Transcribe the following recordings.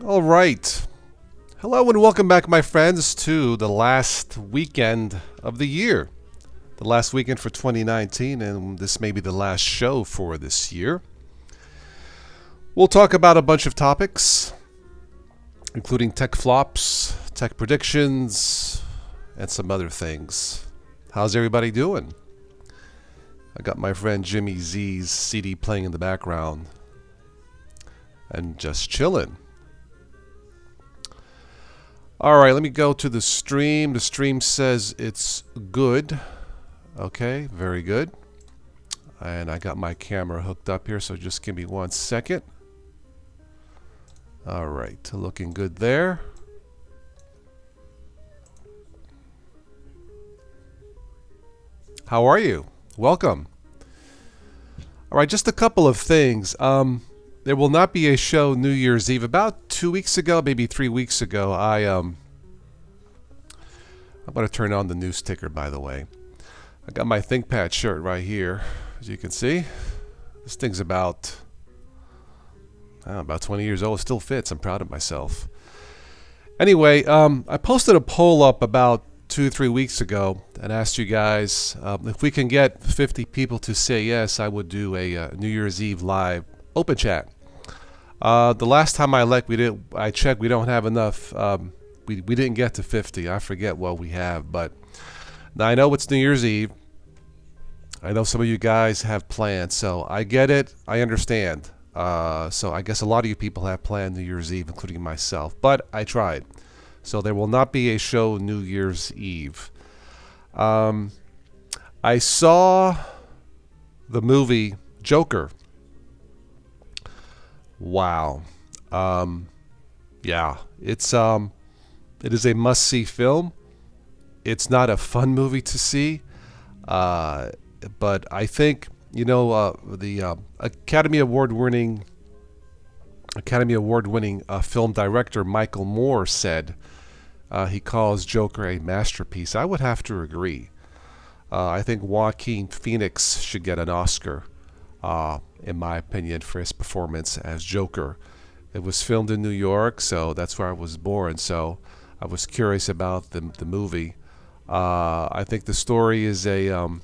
All right. Hello and welcome back, my friends, to the last weekend of the year. The last weekend for 2019, and this may be the last show for this year. We'll talk about a bunch of topics, including tech flops, tech predictions, and some other things. How's everybody doing? I got my friend Jimmy Z's CD playing in the background and just chilling. All right, let me go to the stream. The stream says it's good. Okay, very good. And I got my camera hooked up here, so just give me 1 second. All right, looking good there. How are you? Welcome. All right, just a couple of things. There will not be a show New Year's Eve. About 2 weeks ago, maybe 3 weeks ago, I'm going to turn on the news ticker, by the way. I got my ThinkPad shirt right here, as you can see. This thing's about 20 years old. It still fits. I'm proud of myself. Anyway, I posted a poll up about 2-3 weeks ago and asked you guys if we can get 50 people to say yes, I would do a New Year's Eve live open chat. The last time I checked, we don't have enough. We didn't get to 50. I forget what we have, but now I know it's New Year's Eve. I know some of you guys have plans, so I get it. I understand. So I guess a lot of you people have planned New Year's Eve, including myself, but I tried. So there will not be a show New Year's Eve. I saw the movie Joker. Wow. Yeah, it is a must-see film. It's not a fun movie to see, but I think the Academy Award-winning film director Michael Moore said he calls Joker a masterpiece. I would have to agree. I think Joaquin Phoenix should get an Oscar, in my opinion, for his performance as Joker. It was filmed in New York, so that's where I was born. So I was curious about the movie. I think the story is it's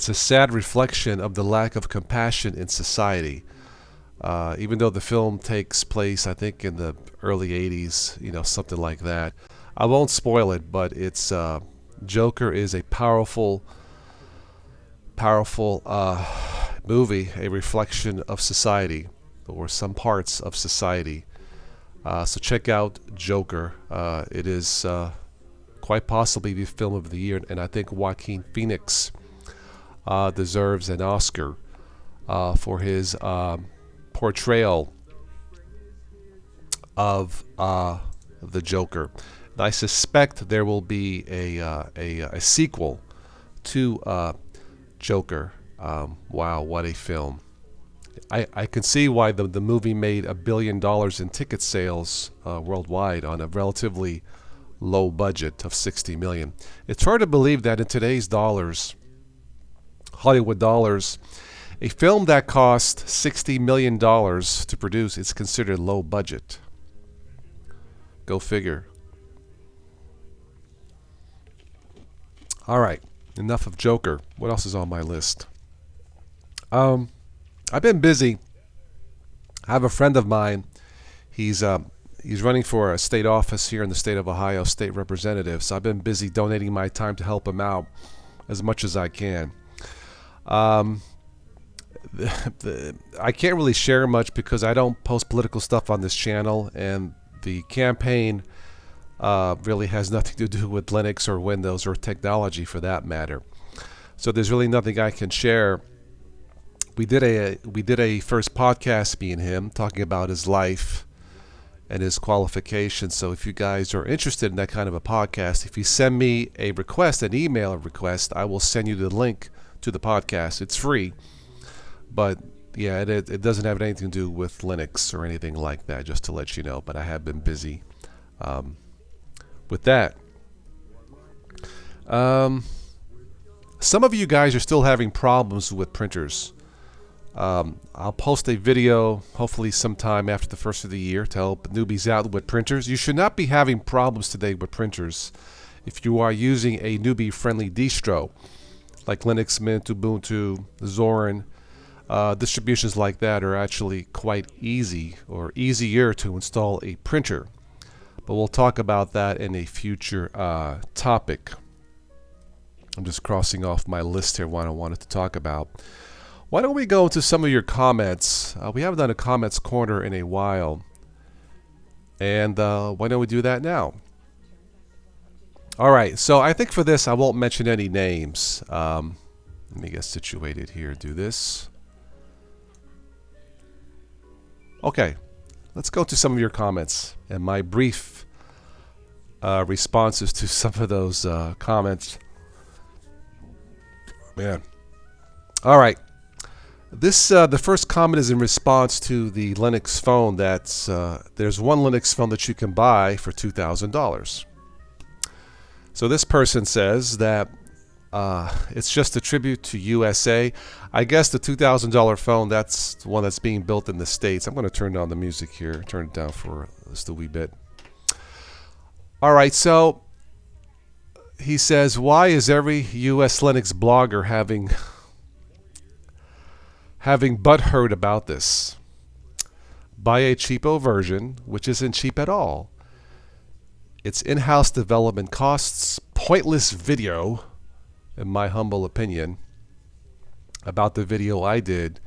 a sad reflection of the lack of compassion in society. Even though the film takes place, I think, in the early 80s, something like that. I won't spoil it, but it's Joker is a powerful movie, a reflection of society, or some parts of society. So check out Joker. It is quite possibly the film of the year, and I think Joaquin Phoenix deserves an Oscar for his portrayal of the Joker. And I suspect there will be a sequel to Joker. Wow, what a film. I can see why the movie made $1 billion in ticket sales worldwide on a relatively low budget of $60 million. It's hard to believe that in today's dollars, Hollywood dollars, a film that cost $60 million to produce is considered low budget. Go figure. All right, enough of Joker. What else is on my list? I've been busy. I have a friend of mine. He's running for a state office here in the state of Ohio, state representative. So I've been busy donating my time to help him out as much as I can. I can't really share much because I don't post political stuff on this channel, and the campaign really has nothing to do with Linux or Windows or technology for that matter. So there's really nothing I can share. We did a first podcast, me and him, talking about his life and his qualifications. So if you guys are interested in that kind of a podcast, if you send me a request, an email request, I will send you the link to the podcast. It's free, but yeah, it doesn't have anything to do with Linux or anything like that, just to let you know. But I have been busy with that. Some of you guys are still having problems with printers. I'll post a video hopefully sometime after the first of the year to help newbies out with printers. You should not be having problems today with printers if you are using a newbie-friendly distro like Linux Mint, Ubuntu, Zorin. Distributions like that are actually quite easy or easier to install a printer. But we'll talk about that in a future topic. I'm just crossing off my list here what I wanted to talk about. Why don't we go into some of your comments? We haven't done a comments corner in a while. And why don't we do that now? Alright, so I think for this I won't mention any names. Let me get situated here. Do this. Okay, let's go to some of your comments and my brief responses to some of those comments. Man. Alright. This the first comment is in response to the Linux phone. That's there's one Linux phone that you can buy for $2,000. So this person says that it's just a tribute to USA. I guess the $2,000 phone, that's the one that's being built in the States. I'm going to turn down the music here. Turn it down for just a wee bit. All right, so he says, why is every US Linux blogger having butthurt about this? Buy a cheapo version, which isn't cheap at all. It's in-house development costs, pointless video, in my humble opinion, about the video I did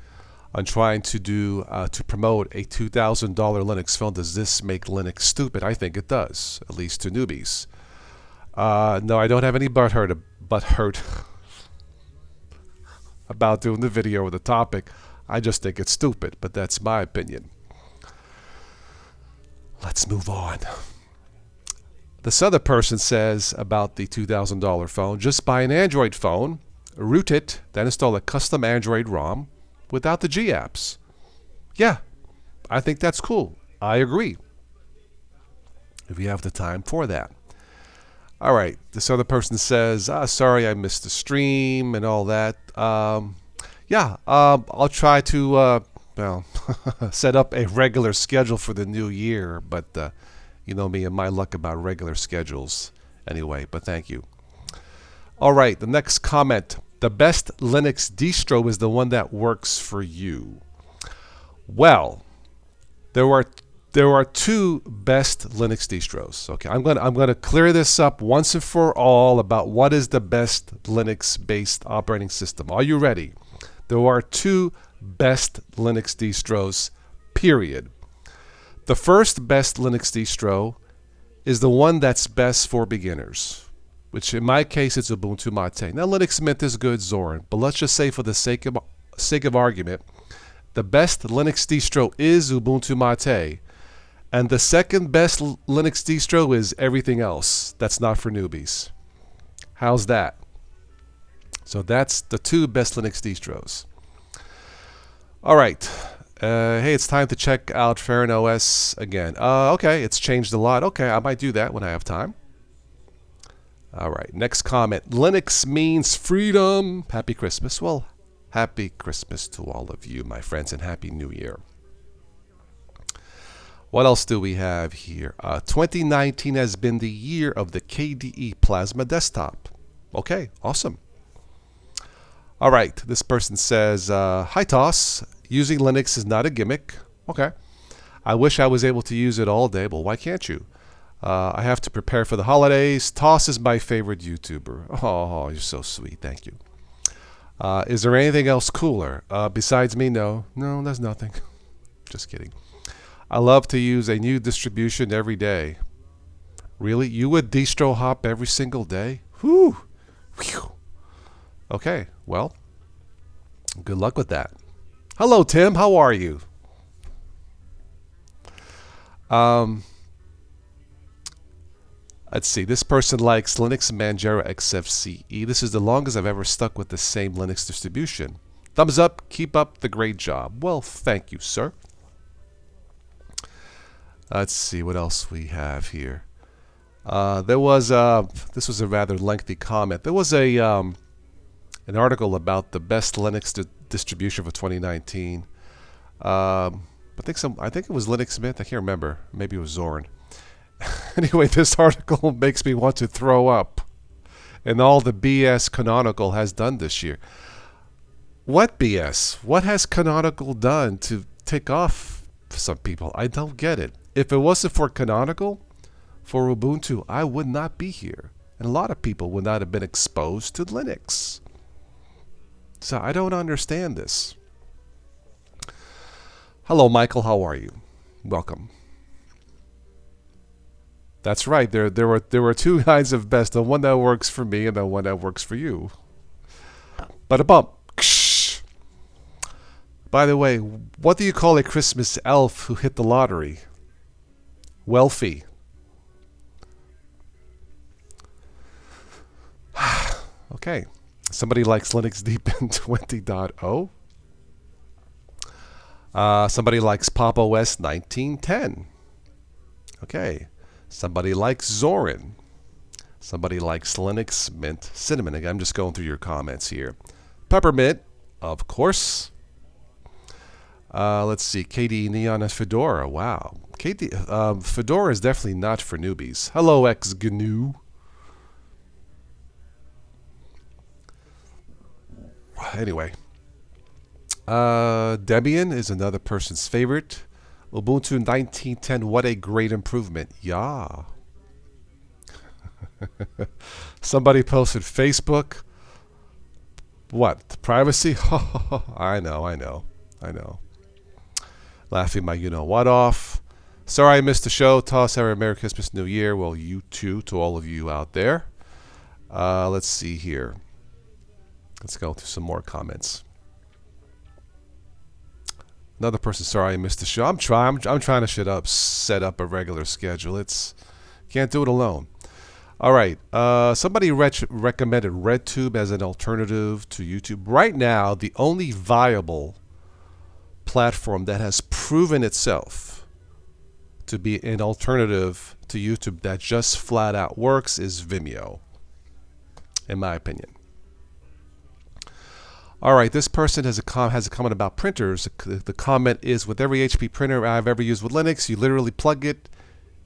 on trying to do to promote a $2,000 Linux phone. Does this make Linux stupid? I think it does, at least to newbies. No, I don't have any butthurt about doing the video or the topic. I just think it's stupid, but that's my opinion. Let's move on. This other person says about the $2,000 phone, just buy an Android phone, root it, then install a custom Android ROM without the G apps. Yeah, I think that's cool. I agree. If you have the time for that. All right, this other person says, sorry I missed the stream and all that. Yeah, I'll try to well, set up a regular schedule for the new year, but you know me and my luck about regular schedules anyway, but thank you. All right, the next comment. The best Linux distro is the one that works for you. Well, there are two best Linux distros. Okay, I'm gonna clear this up once and for all about what is the best Linux-based operating system. Are you ready? There are two best Linux distros, period. The first best Linux distro is the one that's best for beginners, which in my case it's Ubuntu Mate. Now Linux Mint is good, Zorin, but let's just say for the sake of argument, the best Linux distro is Ubuntu Mate, and the second best Linux distro is everything else that's not for newbies. How's that? So that's the two best Linux distros. All right. Hey, it's time to check out Farron OS again. Okay, it's changed a lot. Okay, I might do that when I have time. All right, next comment. Linux means freedom. Happy Christmas. Well, happy Christmas to all of you, my friends, and Happy New Year. What else do we have here? 2019 has been the year of the KDE Plasma Desktop. Okay, awesome. All right, this person says, hi, Toss. Using Linux is not a gimmick. Okay. I wish I was able to use it all day, but why can't you? I have to prepare for the holidays. Toss is my favorite YouTuber. Oh, you're so sweet. Thank you. Is there anything else cooler? Besides me, no. No, there's nothing. Just kidding. I love to use a new distribution every day. Really? You would distro hop every single day? Whew. Whew. Okay, well, good luck with that. Hello, Tim. How are you? Let's see. This person likes Linux Manjaro XFCE. This is the longest I've ever stuck with the same Linux distribution. Thumbs up. Keep up the great job. Well, thank you, sir. Let's see what else we have here. This was a rather lengthy comment. There was a an article about the best Linux distribution for 2019. I think it was Linux Mint. I can't remember. Maybe it was Zorin. Anyway, this article makes me want to throw up. And all the BS Canonical has done this year. What BS? What has Canonical done to tick off some people? I don't get it. If it wasn't for Canonical, for Ubuntu, I would not be here. And a lot of people would not have been exposed to Linux. So I don't understand this. Hello, Michael. How are you? Welcome. That's right. There were two kinds of best. The one that works for me and the one that works for you. But a bump. By the way, what do you call a Christmas elf who hit the lottery? Wealthy. Okay. Somebody likes Linux Deepin 20.0. Somebody likes Pop OS 1910. Okay. Somebody likes Zorin. Somebody likes Linux Mint Cinnamon. Again, I'm just going through your comments here. Peppermint, of course. Let's see. KD Neon and Fedora. Wow. KD, Fedora is definitely not for newbies. Hello, XGNU. Anyway. Debian is another person's favorite. Ubuntu 1910, what a great improvement. Yeah. Somebody posted Facebook. What? Privacy? I know. Laughing my you-know-what off. Sorry I missed the show. Toss every Merry Christmas, New Year. Well, you too, to all of you out there. Let's see here. Let's go through some more comments. Another person, sorry I missed the show. I'm trying to set up a regular schedule. Can't do it alone. All right. Somebody recommended RedTube as an alternative to YouTube. Right now, the only viable platform that has proven itself to be an alternative to YouTube that just flat out works is Vimeo, in my opinion. All right, this person has a comment about printers. The comment is, with every HP printer I've ever used with Linux, you literally plug it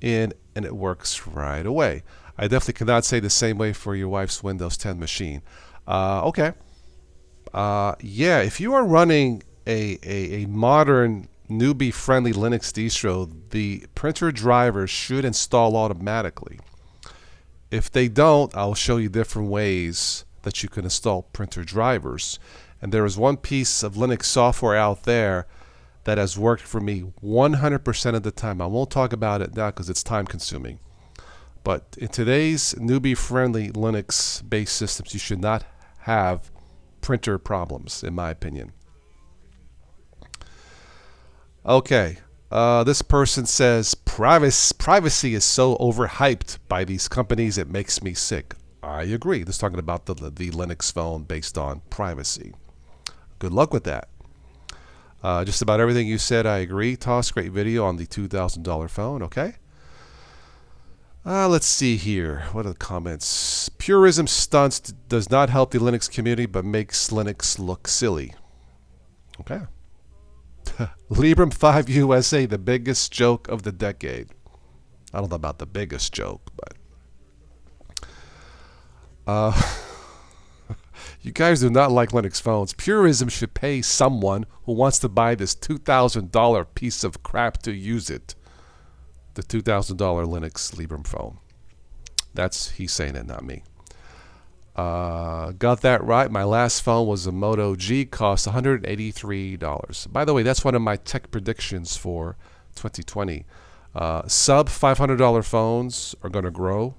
in and it works right away. I definitely cannot say the same way for your wife's Windows 10 machine. Okay. Yeah, if you are running a modern newbie-friendly Linux distro, the printer drivers should install automatically. If they don't, I'll show you different ways that you can install printer drivers. And there is one piece of Linux software out there that has worked for me 100% of the time. I won't talk about it now because it's time consuming. But in today's newbie-friendly Linux-based systems, you should not have printer problems, in my opinion. Okay, this person says, privacy is so overhyped by these companies, it makes me sick. I agree. This is talking about the Linux phone based on privacy. Good luck with that. Just about everything you said, I agree. Toss, great video on the $2,000 phone. Okay. Let's see here. What are the comments? Purism stunts does not help the Linux community, but makes Linux look silly. Okay. Librem 5 USA, the biggest joke of the decade. I don't know about the biggest joke, but you guys do not like Linux phones. Purism should pay someone who wants to buy this $2,000 piece of crap to use it. The $2,000 Linux Librem phone. He's saying it, not me. Got that right. My last phone was a Moto G, cost $183. By the way, that's one of my tech predictions for 2020. Sub $500 phones are going to grow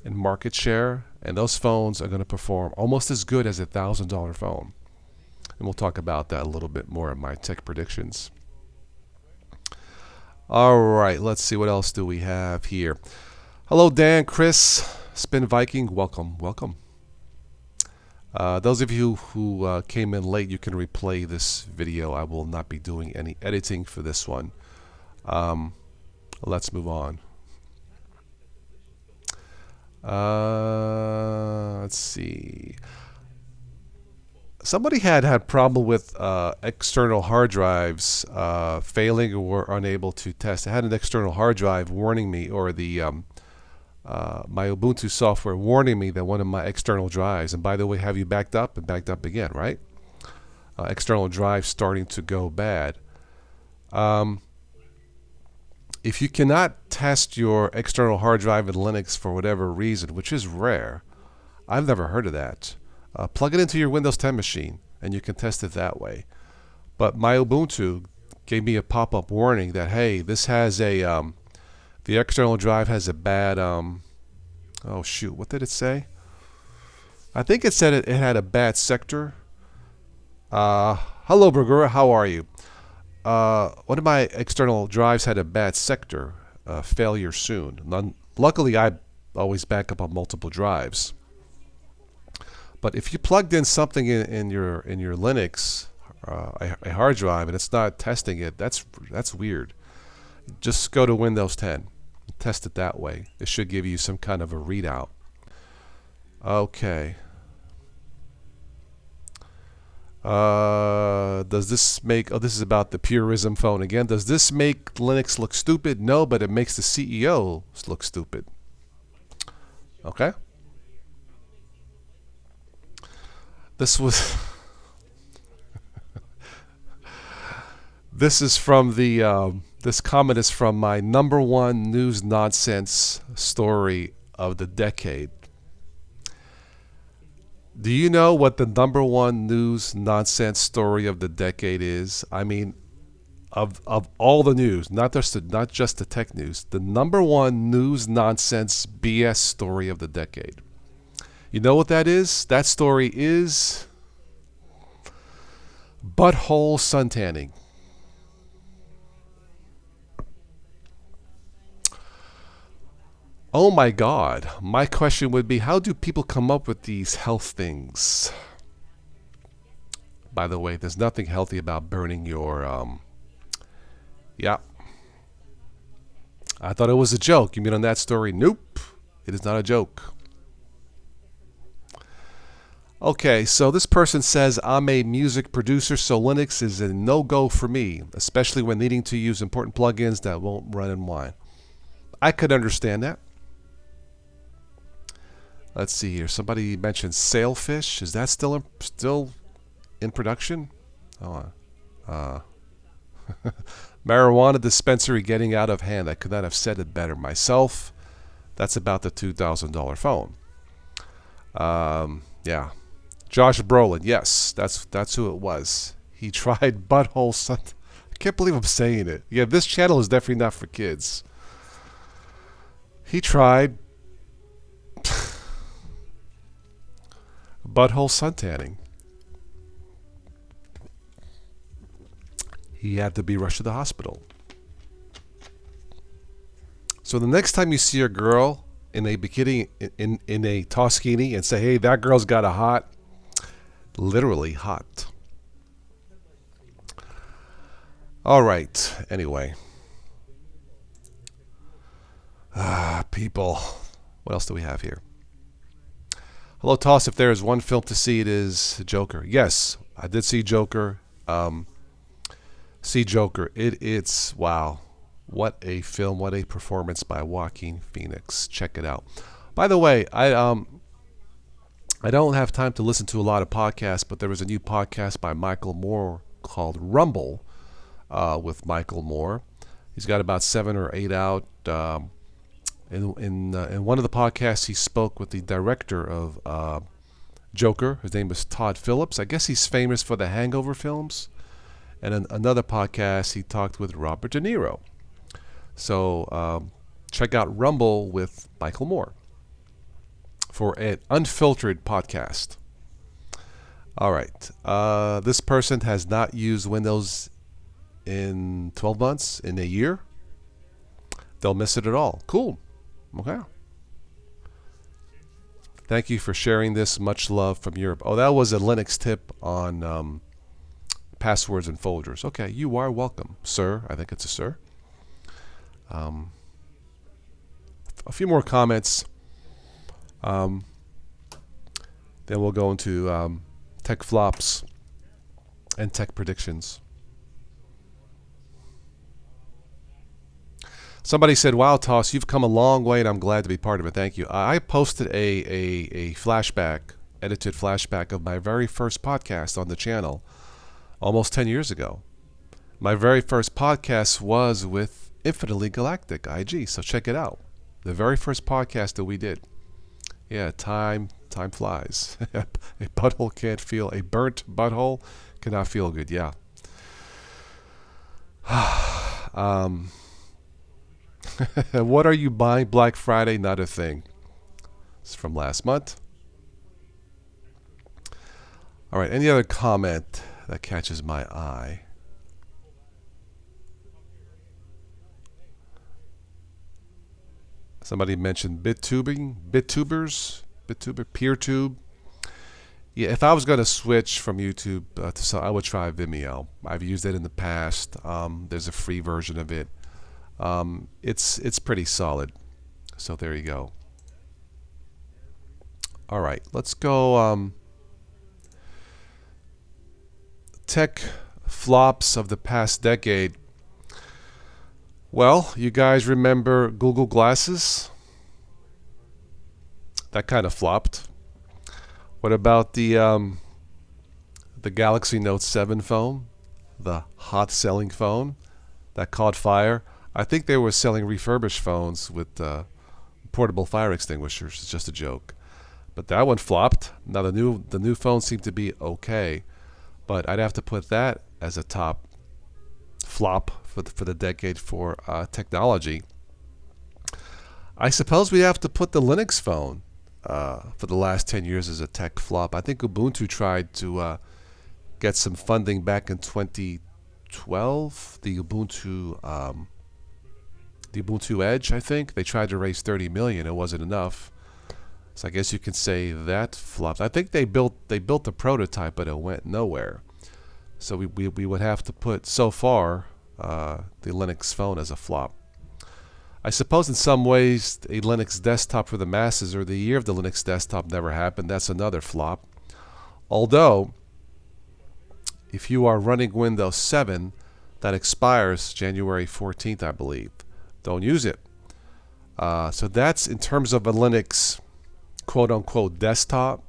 in market share, and those phones are going to perform almost as good as a $1,000 phone. And we'll talk about that a little bit more in my tech predictions. All right, let's see, what else do we have here. Hello, Dan, Chris, Spin Viking, welcome. Those of you who came in late, you can replay this video. I will not be doing any editing for this one. Let's move on. Let's see. somebody had problem with external hard drives failing or unable to test. I had an external hard drive warning me, or the my Ubuntu software warning me that one of my external drives, and by the way, have you backed up and backed up again, right? External drive starting to go bad. If you cannot test your external hard drive in Linux for whatever reason, which is rare, I've never heard of that. Plug it into your Windows 10 machine and you can test it that way. But my Ubuntu gave me a pop-up warning that, hey, this has a the external drive has a bad oh shoot, what did it say? I think it said it had a bad sector. Hello Bergura, how are you? One of my external drives had a bad sector, failure soon. Luckily, I always back up on multiple drives. But if you plugged in something in your Linux, a hard drive, and it's not testing it, that's weird. Just go to Windows 10 and test it that way. It should give you some kind of a readout. Okay. Does this make... Oh, this is about the Purism phone again. Does this make Linux look stupid? No, but it makes the CEO look stupid. Okay. This was... This is from the... this comment is from my #1 news nonsense story of the decade. Do you know what the #1 news nonsense story of the decade is? I mean, of all the news, not just the tech news, the #1 news nonsense BS story of the decade. You know what that is? That story is butthole suntanning. Oh my God. My question would be, how do people come up with these health things? By the way, there's nothing healthy about burning your, yeah. I thought it was a joke. You mean on that story? Nope. It is not a joke. Okay, so this person says, I'm a music producer, so Linux is a no-go for me, especially when needing to use important plugins that won't run in wine. I could understand that. Let's see here. Somebody mentioned Sailfish. Is that still in production? Oh, marijuana dispensary getting out of hand. I could not have said it better myself. That's about the $2,000 phone. Yeah. Josh Brolin. Yes, that's who it was. He tried butthole sun. I can't believe I'm saying it. Yeah, this channel is definitely not for kids. He tried butthole suntanning. He had to be rushed to the hospital. So the next time you see a girl in a bikini, in a Toskini, and say, hey, that girl's got a hot, literally hot. All right. Anyway. People. What else do we have here? Hello, Toss. If there is one film to see, it is Joker. Yes, I did see Joker. See Joker. It's wow. What a film. What a performance by Joaquin Phoenix. Check it out. By the way, I don't have time to listen to a lot of podcasts, but there was a new podcast by Michael Moore called Rumble with Michael Moore. He's got about 7 or 8 out. In one of the podcasts, he spoke with the director of Joker. His name was Todd Phillips. I guess he's famous for the Hangover films. And in another podcast, he talked with Robert De Niro. So check out Rumble with Michael Moore for an unfiltered podcast. All right. This person has not used Windows in 12 months, in a year. They'll miss it at all. Cool. Okay. Thank you for sharing this. Much love from Europe. Oh, that was a Linux tip on passwords and folders. Okay, you are welcome, sir. I think it's a sir. A few more comments. Then we'll go into tech flops and tech predictions. Somebody said, "Wow, Toss, you've come a long way, and I'm glad to be part of it." Thank you. I posted a flashback, edited flashback of my very first podcast on the channel almost 10 years ago. My very first podcast was with Infinitely Galactic IG, so check it out. The very first podcast that we did. Yeah, time flies. A butthole can't feel, a burnt butthole cannot feel good. Yeah. What are you buying Black Friday? Not a thing. It's from last month. All right, any other comment that catches my eye? Somebody mentioned BitTubers, PeerTube. Yeah, if I was going to switch from YouTube to some, I would try Vimeo. I've used it in the past. There's a free version of it. It's pretty solid. So there you go. All right, let's go. Tech flops of the past decade. Well, you guys remember Google Glasses? That kind of flopped. What about the Galaxy Note 7 phone? The hot-selling phone that caught fire? I think they were selling refurbished phones with portable fire extinguishers. It's just a joke. But that one flopped. Now the new phone seemed to be okay, but I'd have to put that as a top flop for the decade for technology. I suppose we have to put the Linux phone for the last 10 years as a tech flop. I think Ubuntu tried to get some funding back in 2012. The Ubuntu Edge, I think they tried to raise 30 million. It wasn't enough. So I guess you can say that flopped. I think they built the prototype, but it went nowhere. So we would have to put so far the Linux phone as a flop. I suppose in some ways a Linux desktop for the masses, or the year of the Linux desktop, never happened. That's another flop. Although, if you are running Windows 7, that expires January 14th, I believe. Don't use it. So that's in terms of a Linux quote-unquote desktop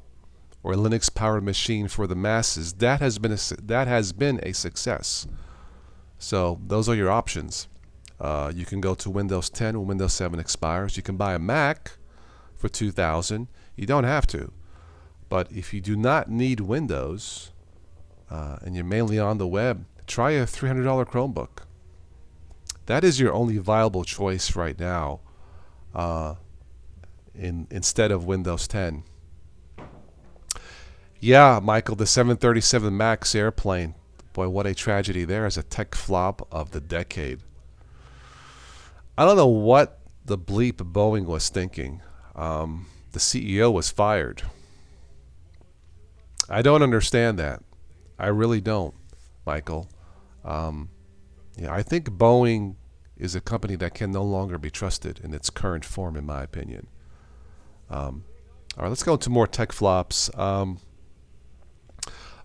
or Linux-powered machine for the masses. That has been a success. So those are your options. You can go to Windows 10 when Windows 7 expires. You can buy a Mac for $2,000. You don't have to. But if you do not need Windows and you're mainly on the web, try a $300 Chromebook. That is your only viable choice right now instead of Windows 10. Yeah, Michael, the 737 MAX airplane. Boy, what a tragedy there as a tech flop of the decade. I don't know what the bleep Boeing was thinking. The CEO was fired. I don't understand that. I really don't, Michael. Yeah, I think Boeing is a company that can no longer be trusted in its current form, in my opinion. All right, let's go into more tech flops.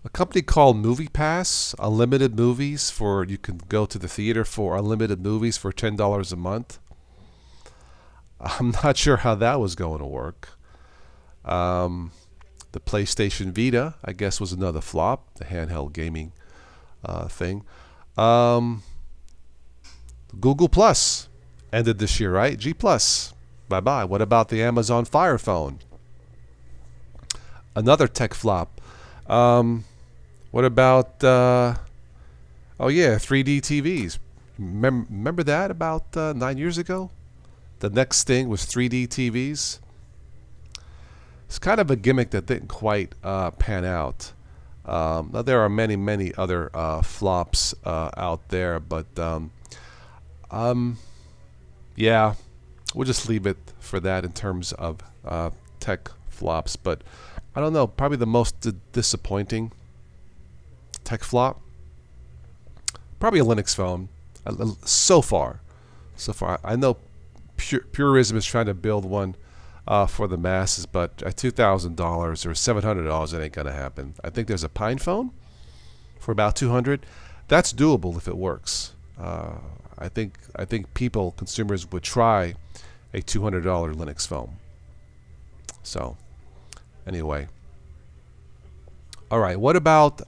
A company called MoviePass, unlimited movies for, you can go to the theater for unlimited movies for $10 a month. I'm not sure how that was going to work. The PlayStation Vita, I guess, was another flop, the handheld gaming thing. Google Plus ended this year, right? G Plus, bye-bye. What about the Amazon Fire Phone? Another tech flop. What about, oh yeah, 3D TVs. Remember that about 9 years ago? The next thing was 3D TVs. It's kind of a gimmick that didn't quite pan out. Now there are many other flops out there, but yeah, we'll just leave it for that in terms of tech flops. But I don't know, probably the most disappointing tech flop, probably a Linux phone. So far, I know Purism is trying to build one for the masses, but at $2,000 or $700, it ain't gonna happen. I think there's a Pine phone for about $200. That's doable if it works. I think consumers would try a $200 Linux phone. So anyway, all right. What about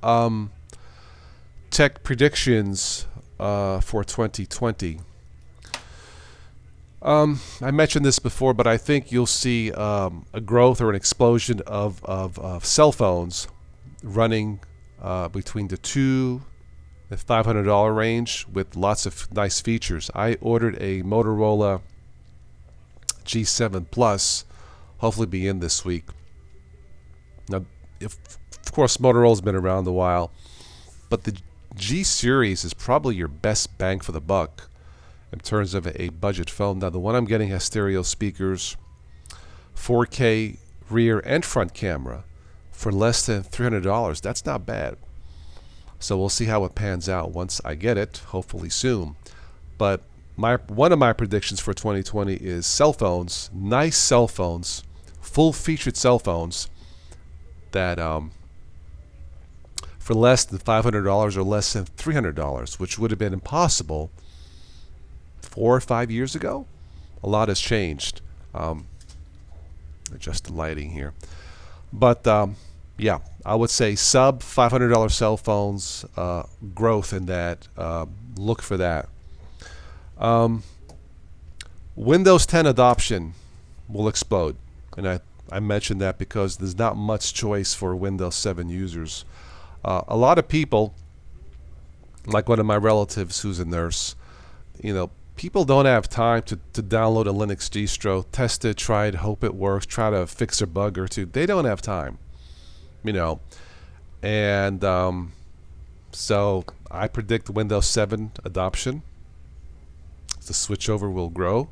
tech predictions for 2020? I mentioned this before, but I think you'll see a growth or an explosion of cell phones running between the $200 and $500 range with lots of nice features. I ordered a Motorola G7 Plus, hopefully be in this week. Now, of course, Motorola's been around a while, but the G series is probably your best bang for the buck in terms of a budget phone. Now, the one I'm getting has stereo speakers, 4K rear and front camera for less than $300. That's not bad. So we'll see how it pans out once I get it, hopefully soon. But one of my predictions for 2020 is cell phones, nice cell phones, full-featured cell phones that for less than $500 or less than $300, which would have been impossible 4 or 5 years ago. A lot has changed. Adjust the lighting here. But yeah, I would say sub $500 cell phones, growth in that. Look for that. Windows 10 adoption will explode. And I mentioned that because there's not much choice for Windows 7 users. A lot of people, like one of my relatives who's a nurse, people don't have time to download a Linux distro, test it, try it, hope it works, try to fix a bug or two. They don't have time, And so I predict Windows 7 adoption. The switchover will grow.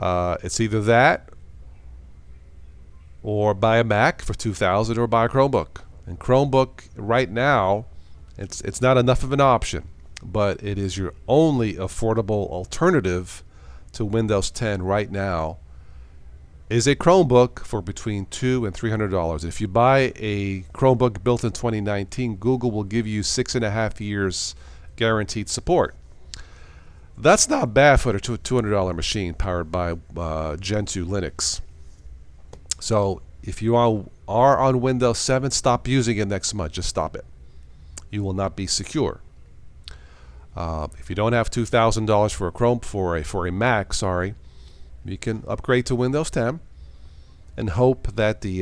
It's either that or buy a Mac for $2,000 or buy a Chromebook. And Chromebook right now, it's not enough of an option, but it is your only affordable alternative to Windows 10 right now. Is a Chromebook for between $200 and $300. If you buy a Chromebook built in 2019, Google will give you 6.5 years guaranteed support. That's not bad for a $200 machine powered by Gen 2 Linux. So if you are on Windows 7, stop using it next month. Just stop it. You will not be secure. If you don't have $2,000 for a Mac, you can upgrade to Windows 10 and hope that the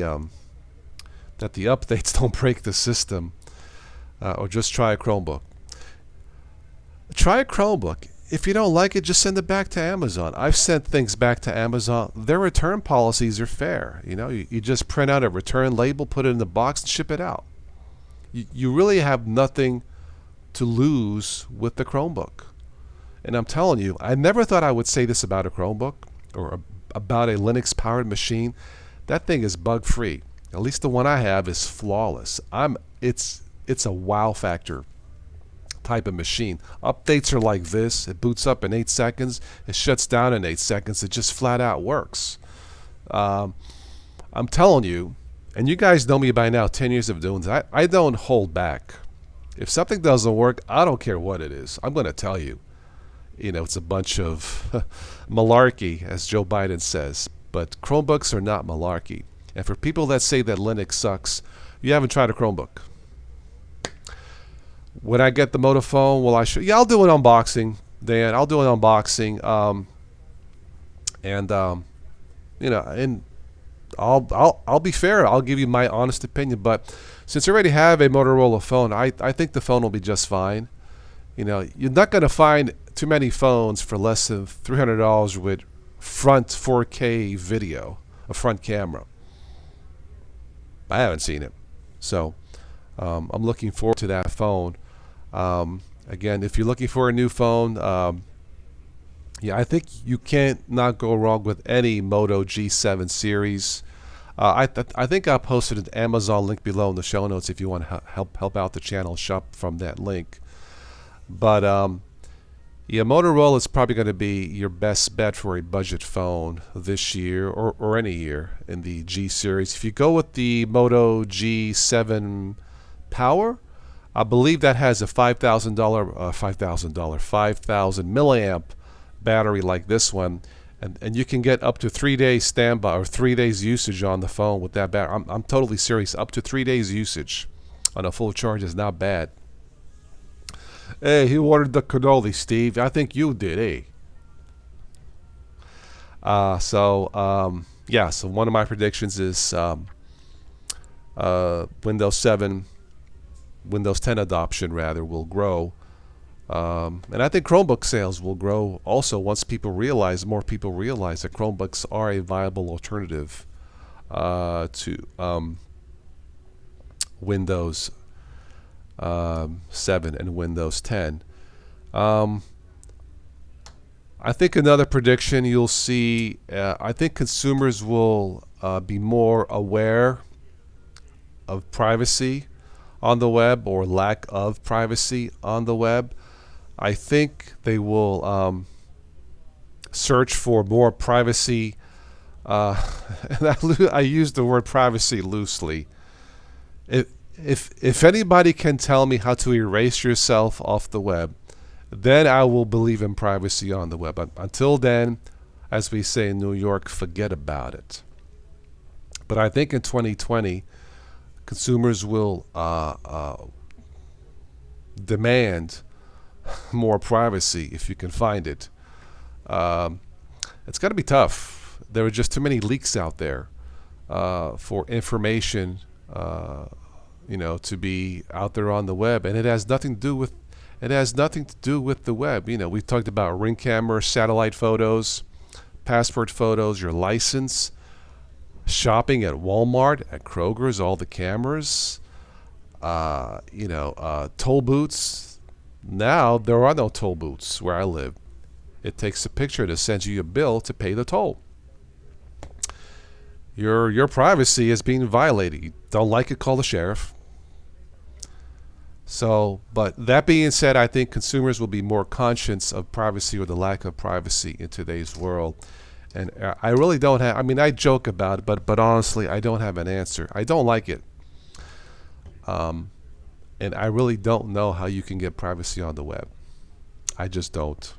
updates don't break the system, or just try a Chromebook. Try a Chromebook. If you don't like it, just send it back to Amazon. I've sent things back to Amazon. Their return policies are fair. You just print out a return label, put it in the box, and ship it out. You really have nothing to lose with the Chromebook. And I'm telling you, I never thought I would say this about a Chromebook or about a Linux-powered machine. That thing is bug-free. At least the one I have is flawless. It's a wow factor type of machine. Updates are like this. It boots up in 8 seconds. It shuts down in 8 seconds. It just flat out works. I'm telling you, and you guys know me by now, 10 years of doing this, I don't hold back. If something doesn't work, I don't care what it is. I'm going to tell you. It's a bunch of malarkey, as Joe Biden says. But Chromebooks are not malarkey. And for people that say that Linux sucks, you haven't tried a Chromebook. When I get the Moto phone, will I show? Yeah, I'll do an unboxing, Dan. I'll do an unboxing. And I'll be fair. I'll give you my honest opinion. But since I already have a Motorola phone, I think the phone will be just fine. You're not going to find too many phones for less than $300 with front 4K video, a front camera. I haven't seen it. So I'm looking forward to that phone. Again, if you're looking for a new phone, I think you can't not go wrong with any Moto G7 series. I think I posted an Amazon link below in the show notes if you want to help out the channel, shop from that link. But Yeah, Motorola is probably going to be your best bet for a budget phone this year or any year in the G series. If you go with the Moto G7 Power, I believe that has a $5,000 5,000 milliamp battery like this one, and you can get up to 3 days standby or 3 days usage on the phone with that battery. I'm totally serious. Up to 3 days usage on a full charge is not bad. Hey, who ordered the cannoli, Steve? I think you did, eh? Yeah, so one of my predictions is Windows 7, Windows 10 adoption rather will grow. And I think Chromebook sales will grow also once more people realize that Chromebooks are a viable alternative to Windows 7 and Windows 10. I think another prediction you'll see, I think consumers will be more aware of privacy on the web or lack of privacy on the web. I think they will search for more privacy. And I use the word privacy loosely. If anybody can tell me how to erase yourself off the web, then I will believe in privacy on the web. But until then, as we say in New York, forget about it. But I think in 2020, consumers will demand more privacy if you can find it. It's going to be tough. There are just too many leaks out there for information, to be out there on the web, and it has nothing to do with the web. We've talked about Ring camera, satellite photos, passport photos, your license, shopping at Walmart, at Kroger's, all the cameras, toll booths. Now there are no toll booths where I live. It takes a picture to send you a bill to pay the toll. Your privacy is being violated. You don't like it, call the sheriff. So, but that being said, I think consumers will be more conscious of privacy or the lack of privacy in today's world. And I really don't have, I joke about it, but honestly, I don't have an answer. I don't like it. And I really don't know how you can get privacy on the web. I just don't.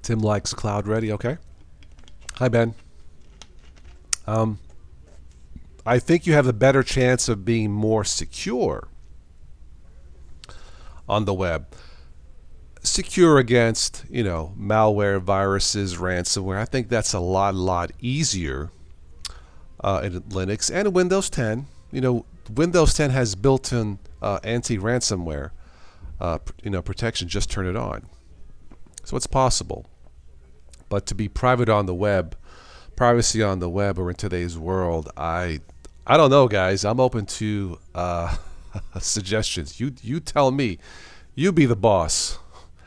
Tim likes cloud ready. Okay. Hi, Ben. I think you have a better chance of being more secure on the web. Secure against, malware, viruses, ransomware. I think that's a lot easier in Linux and Windows 10. Windows 10 has built-in anti-ransomware, protection. Just turn it on. So it's possible. But to be private on the web, privacy on the web or in today's world, I don't know, guys. I'm open to suggestions. You tell me. You be the boss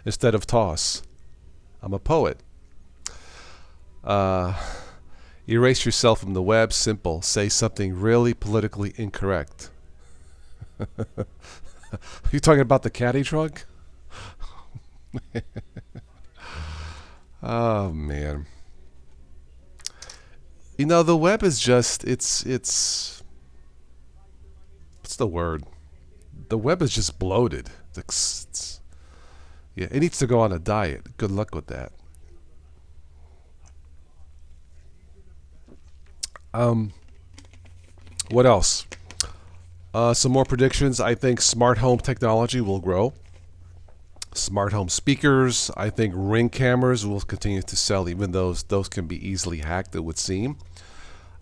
instead of toss. I'm a poet. Erase yourself from the web. Simple. Say something really politically incorrect. You talking about the caddy truck? Oh man. The web is just it's what's the word? The web is just bloated. Yeah, it needs to go on a diet. Good luck with that. What else? Some more predictions. I think smart home technology will grow. Smart home speakers. I think Ring cameras will continue to sell, even those can be easily hacked, it would seem.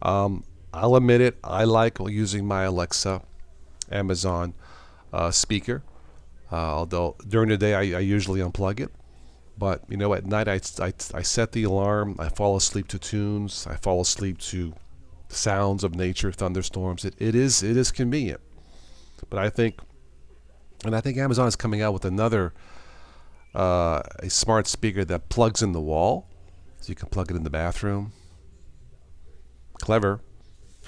I'll admit it. I like using my Alexa, Amazon speaker. Although during the day I usually unplug it. But at night I set the alarm. I fall asleep to tunes. I fall asleep to sounds of nature, thunderstorms. It is convenient. But I think Amazon is coming out with another a smart speaker that plugs in the wall, so you can plug it in the bathroom. Clever.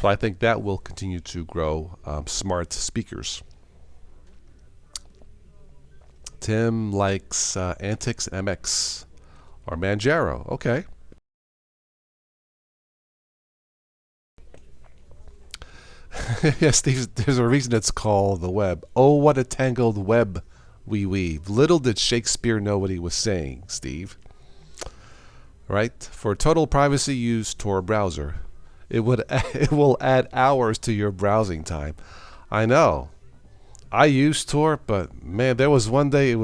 So I think that will continue to grow smart speakers. Tim likes Antics MX or Manjaro. Okay. Yes, there's a reason it's called the web. Oh, what a tangled web we weave. Little did Shakespeare know what he was saying, Steve. Right? For total privacy, use Tor browser. It will add hours to your browsing time. I know. I use Tor, but man, there was one time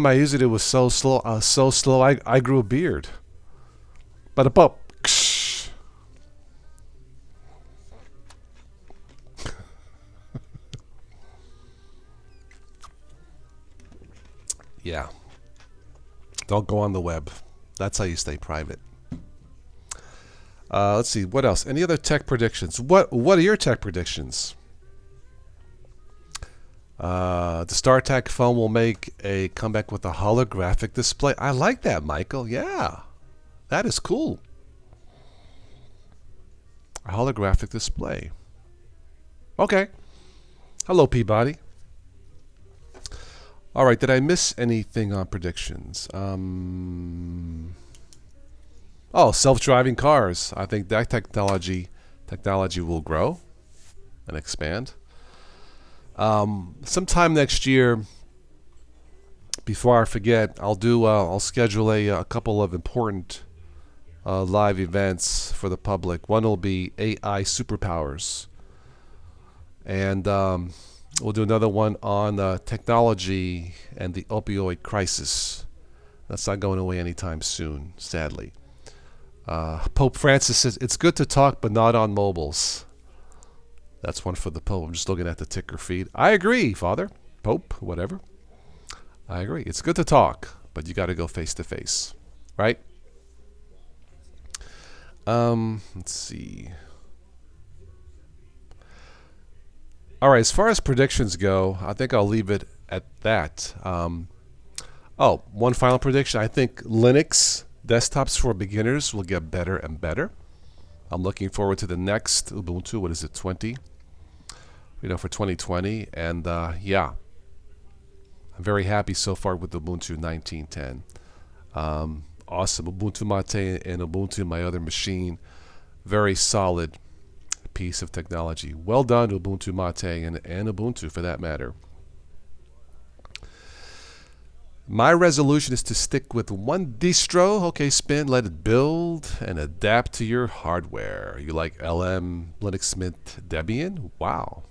I used it. It was so slow. I grew a beard. But a pop. Yeah. Don't go on the web. That's how you stay private. Let's see. What else? Any other tech predictions? What are your tech predictions? The StarTAC phone will make a comeback with a holographic display. I like that, Michael. Yeah. That is cool. A holographic display. Okay. Hello, Peabody. All right, did I miss anything on predictions? Oh, self-driving cars. I think that technology will grow and expand. Sometime next year, before I forget, I'll schedule a couple of important live events for the public. One will be AI superpowers, and we'll do another one on technology and the opioid crisis. That's not going away anytime soon, sadly. Pope Francis says, it's good to talk, but not on mobiles. That's one for the Pope. I'm just looking at the ticker feed. I agree, Father. Pope, whatever. I agree. It's good to talk, but you got to go face to face, right? Let's see. All right, as far as predictions go, I think I'll leave it at that. Oh, one final prediction. I think Linux desktops for beginners will get better and better. I'm looking forward to the next Ubuntu. What is it, 20? For 2020. And yeah, I'm very happy so far with Ubuntu 19.10. Awesome. Ubuntu Mate and Ubuntu, my other machine. Very solid piece of technology. Well done, Ubuntu Mate and Ubuntu for that matter. My resolution is to stick with one distro. Okay, Spin, let it build and adapt to your hardware. You like LM, Linux Mint, Debian? Wow.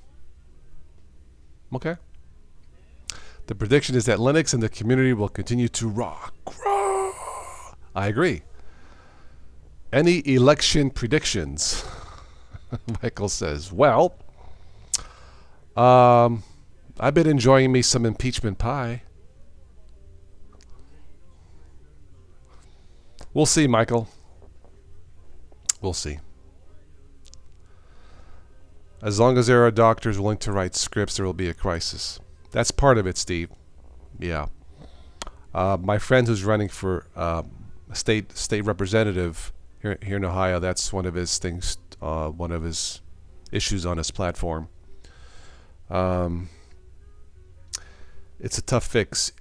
Okay. The prediction is that Linux and the community will continue to rock. I agree. Any election predictions? Michael says, well, I've been enjoying me some impeachment pie. We'll see, Michael. We'll see. As long as there are doctors willing to write scripts, there will be a crisis. That's part of it, Steve. Yeah. My friend who's running for state representative here in Ohio, that's one of his things, one of his issues on his platform. It's a tough fix.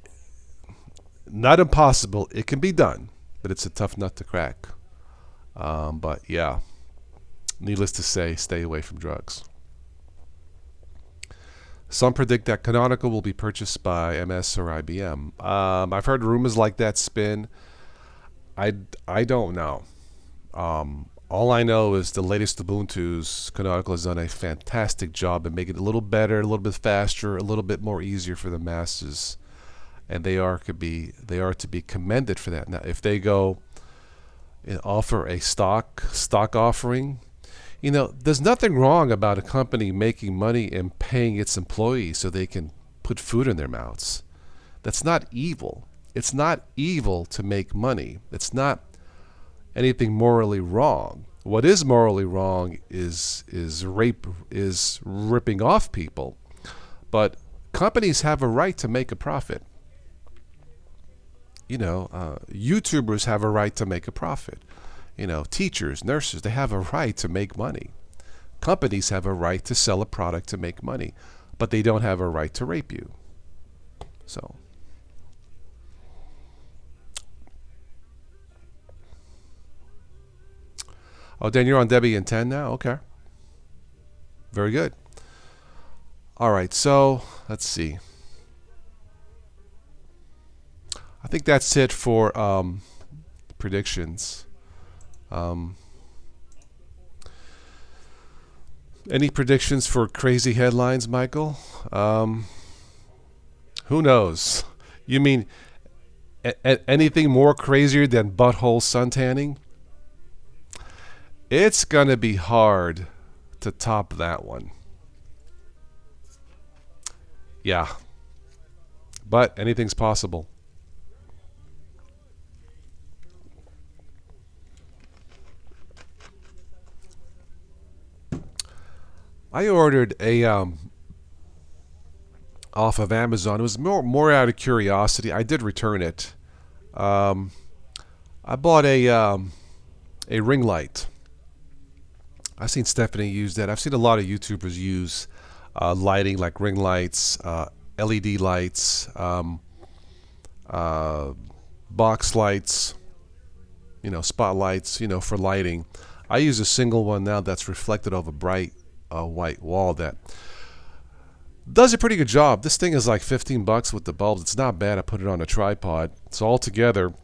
Not impossible. It can be done, but it's a tough nut to crack. But yeah, needless to say, stay away from drugs. Some predict that Canonical will be purchased by MS or IBM. I've heard rumors like that, Spin. I don't know. All I know is the latest Ubuntu's Canonical has done a fantastic job in making it a little better, a little bit faster, a little bit more easier for the masses, and they are to be commended for that. Now, if they go and offer a stock offering, there's nothing wrong about a company making money and paying its employees so they can put food in their mouths. That's not evil. It's not evil to make money. It's not anything morally wrong. What is morally wrong is ripping off people. But companies have a right to make a profit. YouTubers have a right to make a profit. teachers, nurses, they have a right to make money. Companies have a right to sell a product to make money, but they don't have a right to rape you. So. Oh, Dan, you're on Debbie and 10 now? Okay. Very good. All right, so let's see. I think that's it for predictions. Any predictions for crazy headlines, Michael? Who knows? You mean anything more crazier than butthole suntanning? It's going to be hard to top that one. Yeah. But anything's possible. I ordered a off of Amazon. It was more out of curiosity. I did return it. I bought a ring light. I've seen Stephanie use that. I've seen a lot of YouTubers use lighting like ring lights, LED lights, box lights, spotlights, for lighting. I use a single one now that's reflected off a bright white wall that does a pretty good job. This thing is like $15 with the bulbs. It's not bad. I put it on a tripod. So altogether,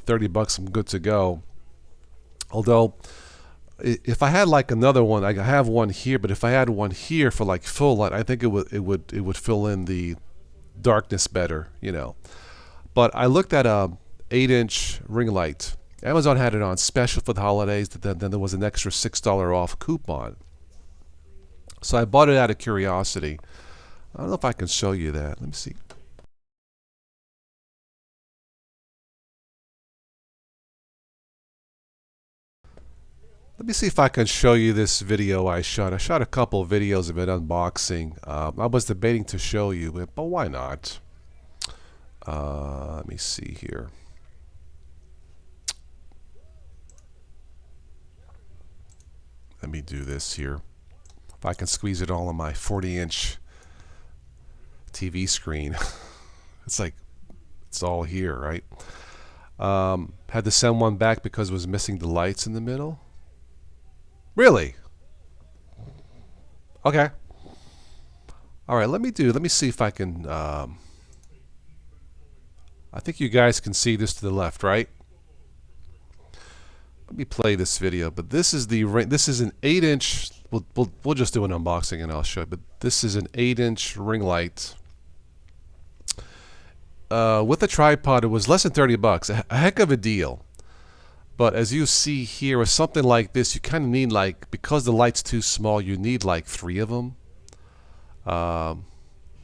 $30, I'm good to go. Although, if I had like another one, I have one here, but if I had one here for like full light, I think it would fill in the darkness better, But I looked at a 8-inch ring light. Amazon had it on special for the holidays. Then there was an extra $6 off coupon. So I bought it out of curiosity. I don't know if I can show you that. Let me see. Let me see if I can show you this video I shot. I shot a couple of videos of it unboxing. I was debating to show you it, but why not? Let me see here. Let me do this here. If I can squeeze it all on my 40-inch TV screen. It's all here, right? Had to send one back because it was missing the lights in the middle. Really? Okay. All right, let me see if I can I think you guys can see this to the left, right? Let me play this video, but this is an 8-inch. We'll just do an unboxing and I'll show you. But this is an 8-inch ring light with a tripod. It was less than $30, a heck of a deal. But as you see here, with something like this, you kind of need because the light's too small, you need like 3 of them.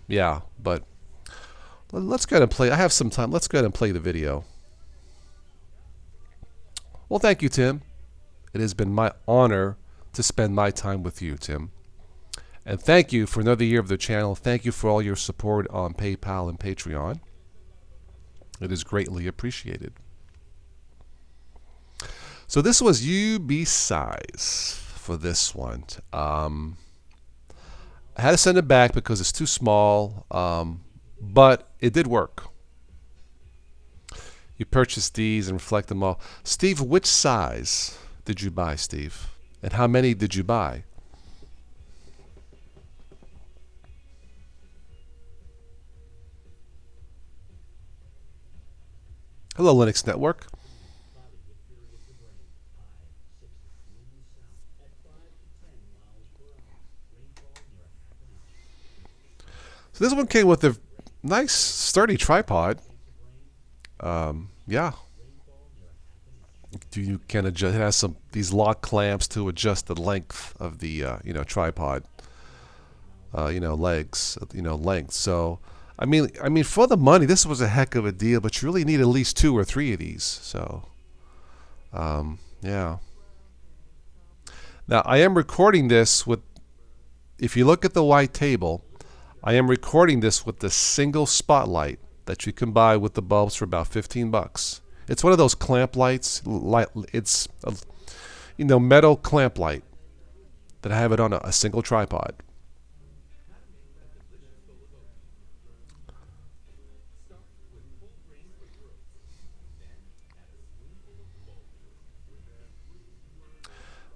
Yeah, but let's go ahead and play. I have some time. Let's go ahead and play the video. Well, thank you, Tim. It has been my honor to spend my time with you, Tim. And thank you for another year of the channel. Thank you for all your support on PayPal and Patreon. It is greatly appreciated. So this was UB size for this one. I had to send it back because it's too small, but it did work. You purchased these and reflect them all. Steve, which size did you buy, Steve? And how many did you buy? Hello, Linux Network. So this one came with a nice sturdy tripod. Yeah. You can adjust. It has these lock clamps to adjust the length of the tripod. Legs. Length. So I mean, for the money, this was a heck of a deal. But you really need at least 2 or 3 of these. So, yeah. Now I am recording this with. If you look at the white table, I am recording this with the single spotlight that you can buy with the bulbs for about $15. It's one of those clamp lights. It's a, metal clamp light that I have it on a single tripod.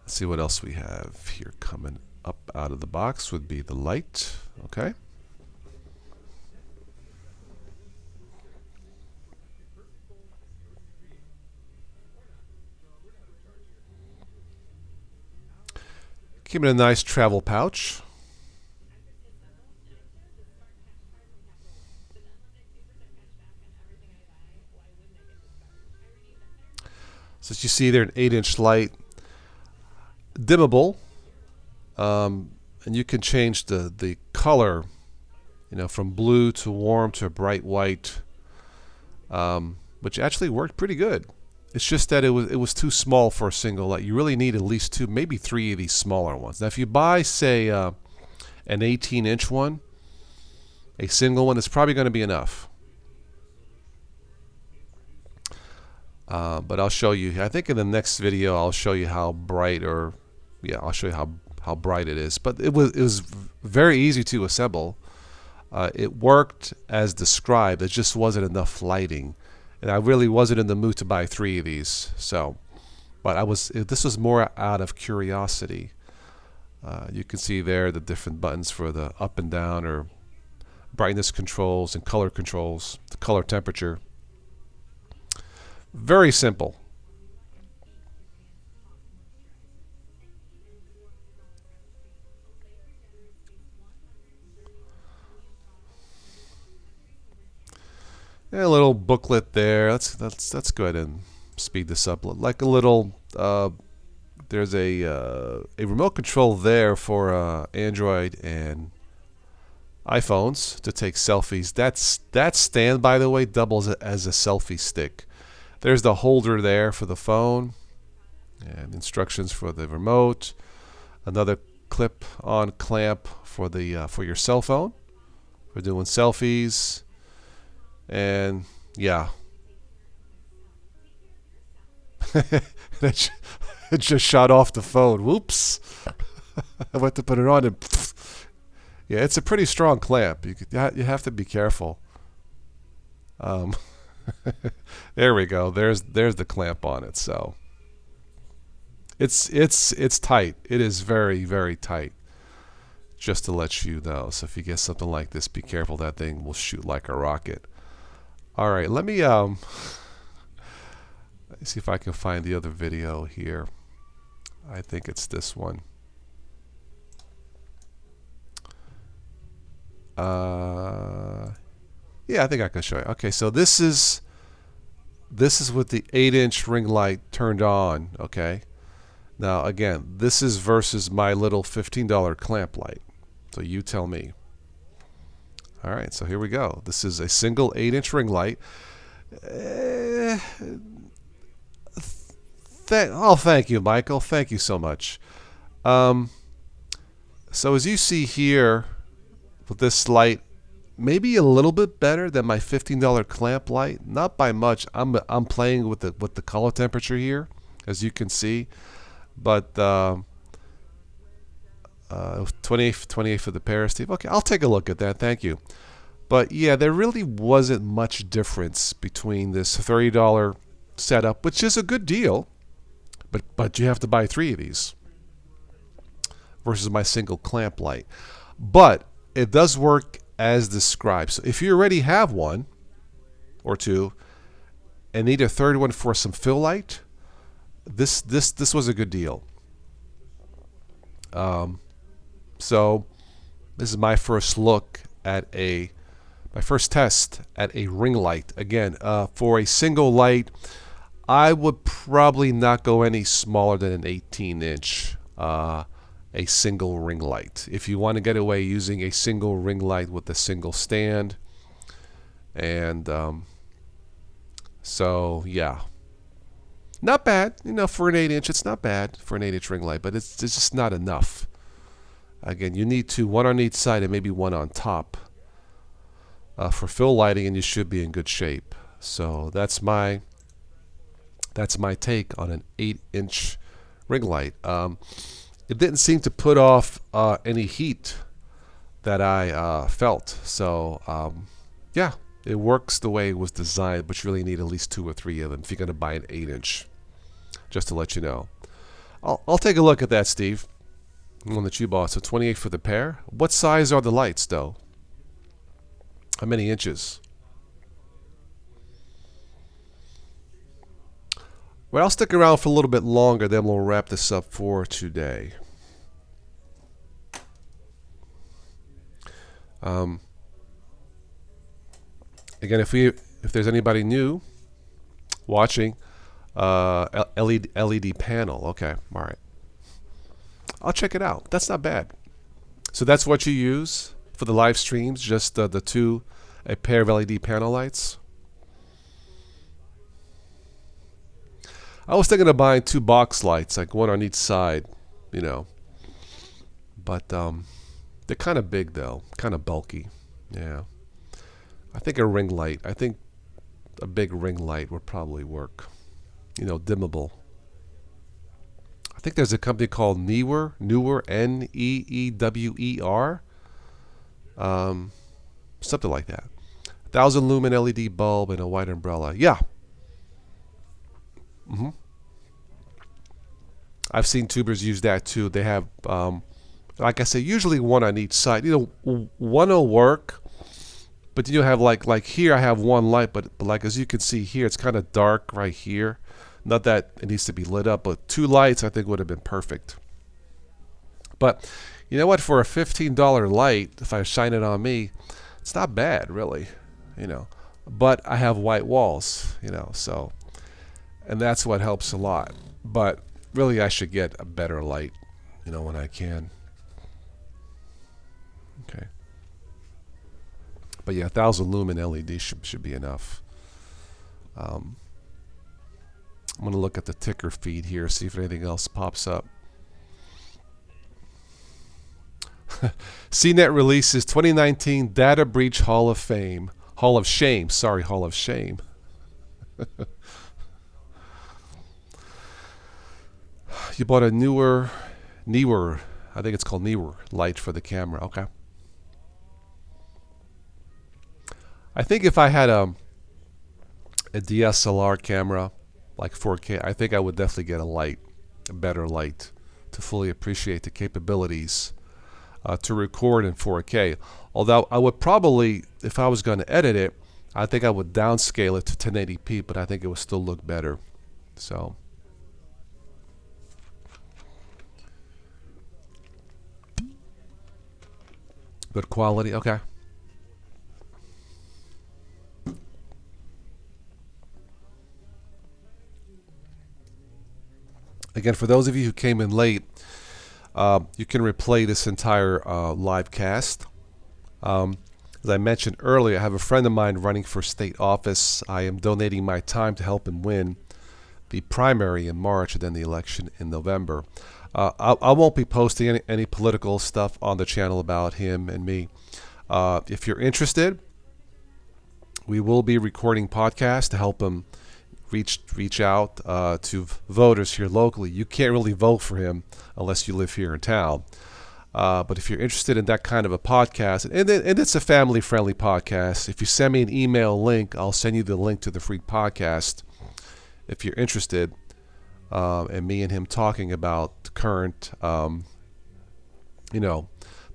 Let's see what else we have here coming up out of the box would be the light. Okay. Came in a nice travel pouch. So as you see there, an 8-inch light, dimmable, and you can change the color, from blue to warm to bright white, which actually worked pretty good. It's just that it was too small for a single light. You really need at least 2, maybe 3 of these smaller ones. Now, if you buy, say, an 18-inch one, a single one, it's probably going to be enough. But I'll show you. I think in the next video, I'll show you how bright, I'll show you how bright it is. But it was very easy to assemble. It worked as described. It just wasn't enough lighting. And I really wasn't in the mood to buy 3 of these, but this was more out of curiosity. You can see there the different buttons for the up and down, or brightness controls and color controls, the color temperature. Very simple. And a little booklet there. Let's go ahead and speed this up. Like a little, there's a remote control there for Android and iPhones to take selfies. That stand, by the way, doubles as a selfie stick. There's the holder there for the phone, and instructions for the remote. Another clip-on clamp for your cell phone for doing selfies. And yeah, it just shot off the phone. Whoops! I went to put it on, and yeah, it's a pretty strong clamp. You have to be careful. There we go. There's the clamp on it. So it's tight. It is very, very tight. Just to let you know. So if you get something like this, be careful. That thing will shoot like a rocket. All right, let me see if I can find the other video here. I think it's this one. Yeah, I think I can show you. Okay, so this is with the 8-inch ring light turned on. Okay, now again, this is versus my little $15 clamp light. So you tell me. All right, so here we go. This is a single 8-inch ring light. Thank you, Michael. Thank you so much. So as you see here, with this light, maybe a little bit better than my $15 clamp light. Not by much. I'm playing with the color temperature here, as you can see, but 28 for the Parasteve. Okay, I'll take a look at that. Thank you. But yeah, there really wasn't much difference between this $30 setup, which is a good deal, but you have to buy 3 of these, versus my single clamp light. But it does work as described. So if you already have 1 or 2 and need a third one for some fill light, this was a good deal. So this is my first look at my first test at a ring light. Again, for a single light, I would probably not go any smaller than an 18-inch, a single ring light. If you want to get away using a single ring light with a single stand, and so yeah, not bad. For an 8-inch, it's not bad for an 8-inch ring light, but it's just not enough. Again, you need 2, 1 on each side and maybe 1 on top for fill lighting, and you should be in good shape. So that's my That's my take on an 8-inch ring light. It didn't seem to put off any heat that I felt. So yeah, it works the way it was designed, but you really need at least 2 or 3 of them if you're going to buy an 8-inch. Just to let you know. I'll take a look at that, Steve. The one that you bought. So 28 for the pair. What size are the lights, though? How many inches? Well, I'll stick around for a little bit longer, then we'll wrap this up for today. Again, if there's anybody new watching, LED panel. Okay, all right. I'll check it out. That's not bad. So that's what you use for the live streams, just a pair of LED panel lights. I was thinking of buying 2 box lights, like one on each side, you know. But they're kind of big, though, kind of bulky. Yeah. I think a ring light. I think a big ring light would probably work. You know, dimmable. I think there's a company called Neewer, Neewer. Something like that. 1,000 lumen LED bulb and a white umbrella. Yeah. I've seen tubers use that too. They have, like I say, usually one on each side. You know, one will work, but you have like here I have one light, but like as you can see here, it's kind of dark right here. Not that it needs to be lit up, but 2 lights I think would have been perfect. But you know what? For a $15 light, if I shine it on me, it's not bad, really. You know, but I have white walls. You know, so, and that's what helps a lot. But really, I should get a better light. You know, when I can. Okay. But yeah, 1,000 lumen LED should be enough. I'm going to look at the ticker feed here, see if anything else pops up. CNET releases 2019 Data Breach Hall of Fame. Hall of Shame. Sorry, Hall of Shame. You bought a Neewer, I think it's called Neewer light for the camera. Okay. I think if I had a DSLR camera, like 4K, I think I would definitely get a better light, to fully appreciate the capabilities to record in 4K. Although I would probably, if I was going to edit it, I think I would downscale it to 1080p, but I think it would still look better. So. Good quality, okay. Again, for those of you who came in late, you can replay this entire live cast. As I mentioned earlier, I have a friend of mine running for state office. I am donating my time to help him win the primary in March and then the election in November. I won't be posting any political stuff on the channel about him and me. If you're interested, we will be recording podcasts to help him reach out to voters here locally. You can't really vote for him unless you live here in town. But if you're interested in that kind of a podcast, and it's a family-friendly podcast, if you send me an email link, I'll send you the link to the free podcast if you're interested. And me and him talking about current,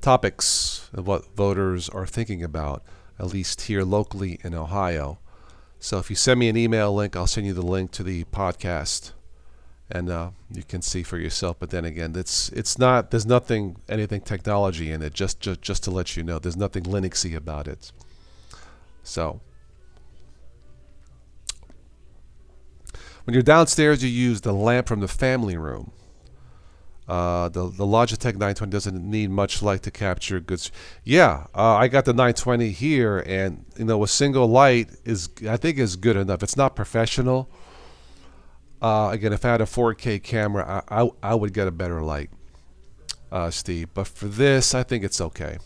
topics of what voters are thinking about, at least here locally in Ohio. So if you send me an email link, I'll send you the link to the podcast, and you can see for yourself. But then again, there's anything technology in it. Just to let you know, there's nothing Linuxy about it. So. When you're downstairs, you use the lamp from the family room. The Logitech 920 doesn't need much light to capture good. Yeah, I got the 920 here, and a single light I think is good enough. It's not professional. Again, if I had a 4K camera, I would get a better light, Steve. But for this, I think it's okay.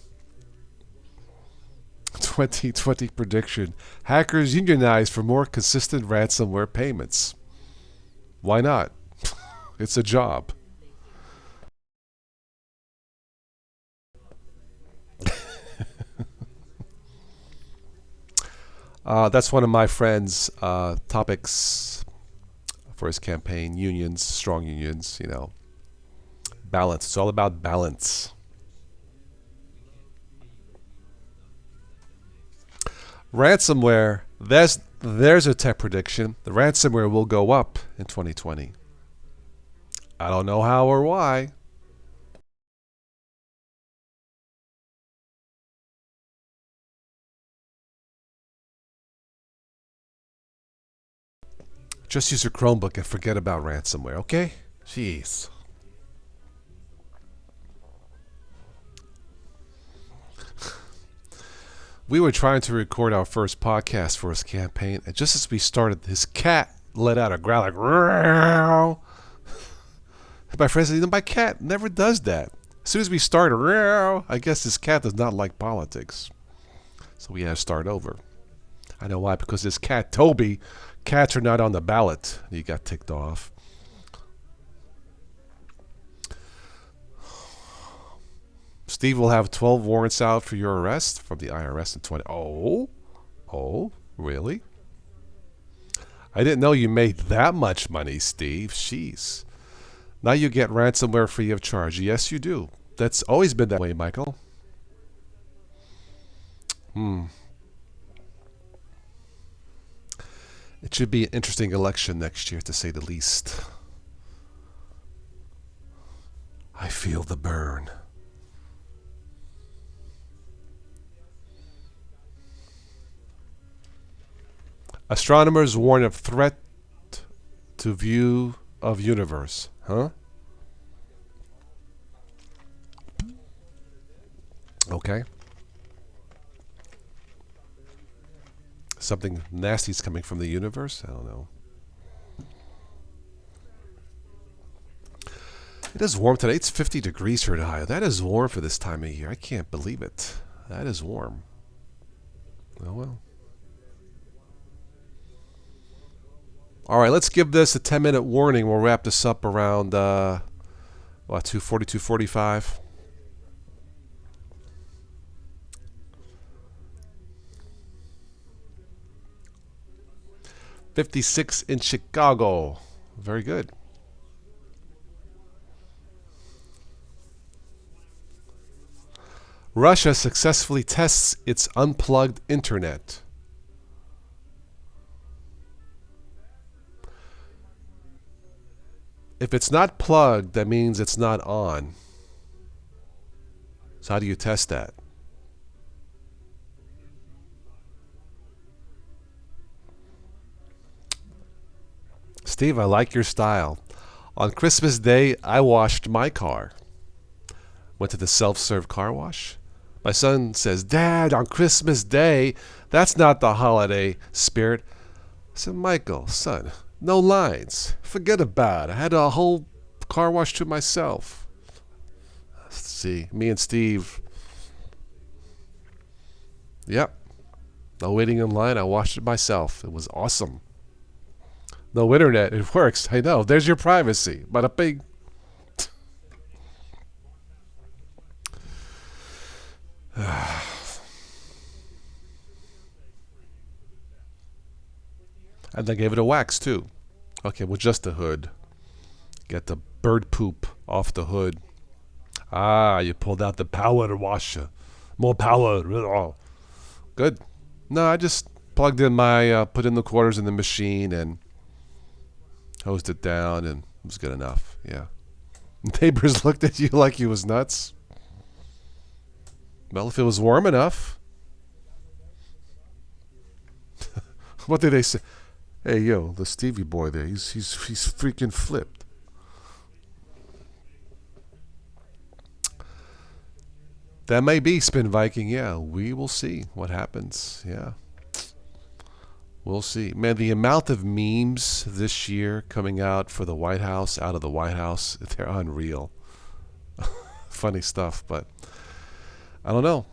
2020 prediction: hackers unionize for more consistent ransomware payments. Why not? It's a job. That's one of my friend's topics for his campaign. Unions, strong unions, you know. Balance. It's all about balance. Ransomware. There's a tech prediction. The ransomware will go up in 2020. I don't know how or why. Just use your Chromebook and forget about ransomware, okay? Jeez. We were trying to record our first podcast for his campaign, and just as we started, his cat let out a growl like, "Meow." My friend said, my cat never does that. As soon as we started, "Meow," I guess his cat does not like politics. So we had to start over. I know why, because his cat, Toby, cats are not on the ballot. He got ticked off. Steve will have 12 warrants out for your arrest from the IRS in 20. Oh, really? I didn't know you made that much money, Steve. Jeez. Now you get ransomware free of charge. Yes, you do. That's always been that way, Michael. It should be an interesting election next year, to say the least. I feel the burn. Astronomers warn of threat to view of universe. Huh? Okay. Something nasty's coming from the universe? I don't know. It is warm today. It's 50 degrees here in Ohio. That is warm for this time of year. I can't believe it. That is warm. Oh well. All right, let's give this a 10-minute warning. We'll wrap this up around 2:40, 2:45. 56 in Chicago. Very good. Russia successfully tests its unplugged internet. If it's not plugged, that means it's not on. So how do you test that? Steve, I like your style. On Christmas Day, I washed my car. Went to the self-serve car wash. My son says, "Dad, on Christmas Day, that's not the holiday spirit." I said, "Michael, son, no lines. Forget about it. I had a whole car wash to myself." See, me and Steve. Yep. No waiting in line. I washed it myself. It was awesome. No internet. It works. I know. There's your privacy. Bada bing. And they gave it a wax too. Okay, well, just the hood. Get the bird poop off the hood. Ah, you pulled out the power washer. More power. Oh, good. No, I just plugged in my, put in the quarters in the machine and hosed it down, and it was good enough. Yeah. Neighbors looked at you like you was nuts. Well, if it was warm enough. What did they say? Hey, yo, the Stevie boy there, he's freaking flipped. That may be Spin Viking, yeah. We will see what happens, yeah. We'll see. Man, the amount of memes this year coming out for the White House, out of the White House, they're unreal. Funny stuff, but I don't know.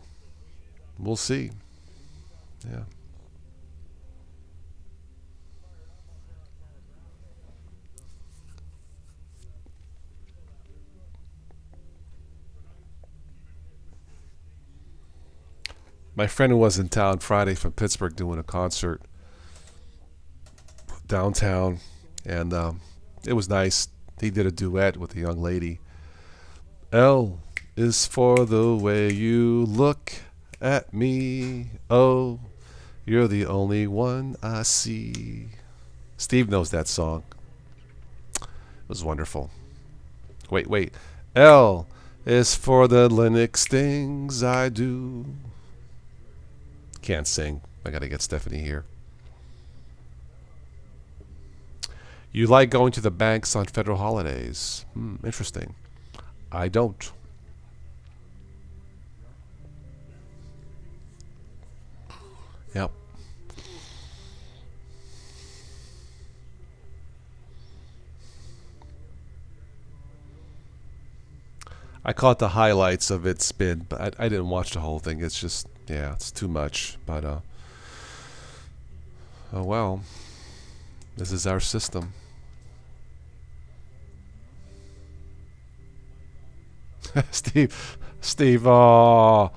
We'll see. Yeah. My friend was in town Friday from Pittsburgh doing a concert downtown, and it was nice. He did a duet with a young lady. L is for the way you look at me. Oh, you're the only one I see. Steve knows that song. It was wonderful. Wait. L is for the Linux things I do. Can't sing. I gotta get Stephanie here. You like going to the banks on federal holidays? Interesting. I don't. Yep. I caught the highlights of its spin, but I didn't watch the whole thing. It's just, yeah, it's too much. But, oh well. This is our system. Steve, I'm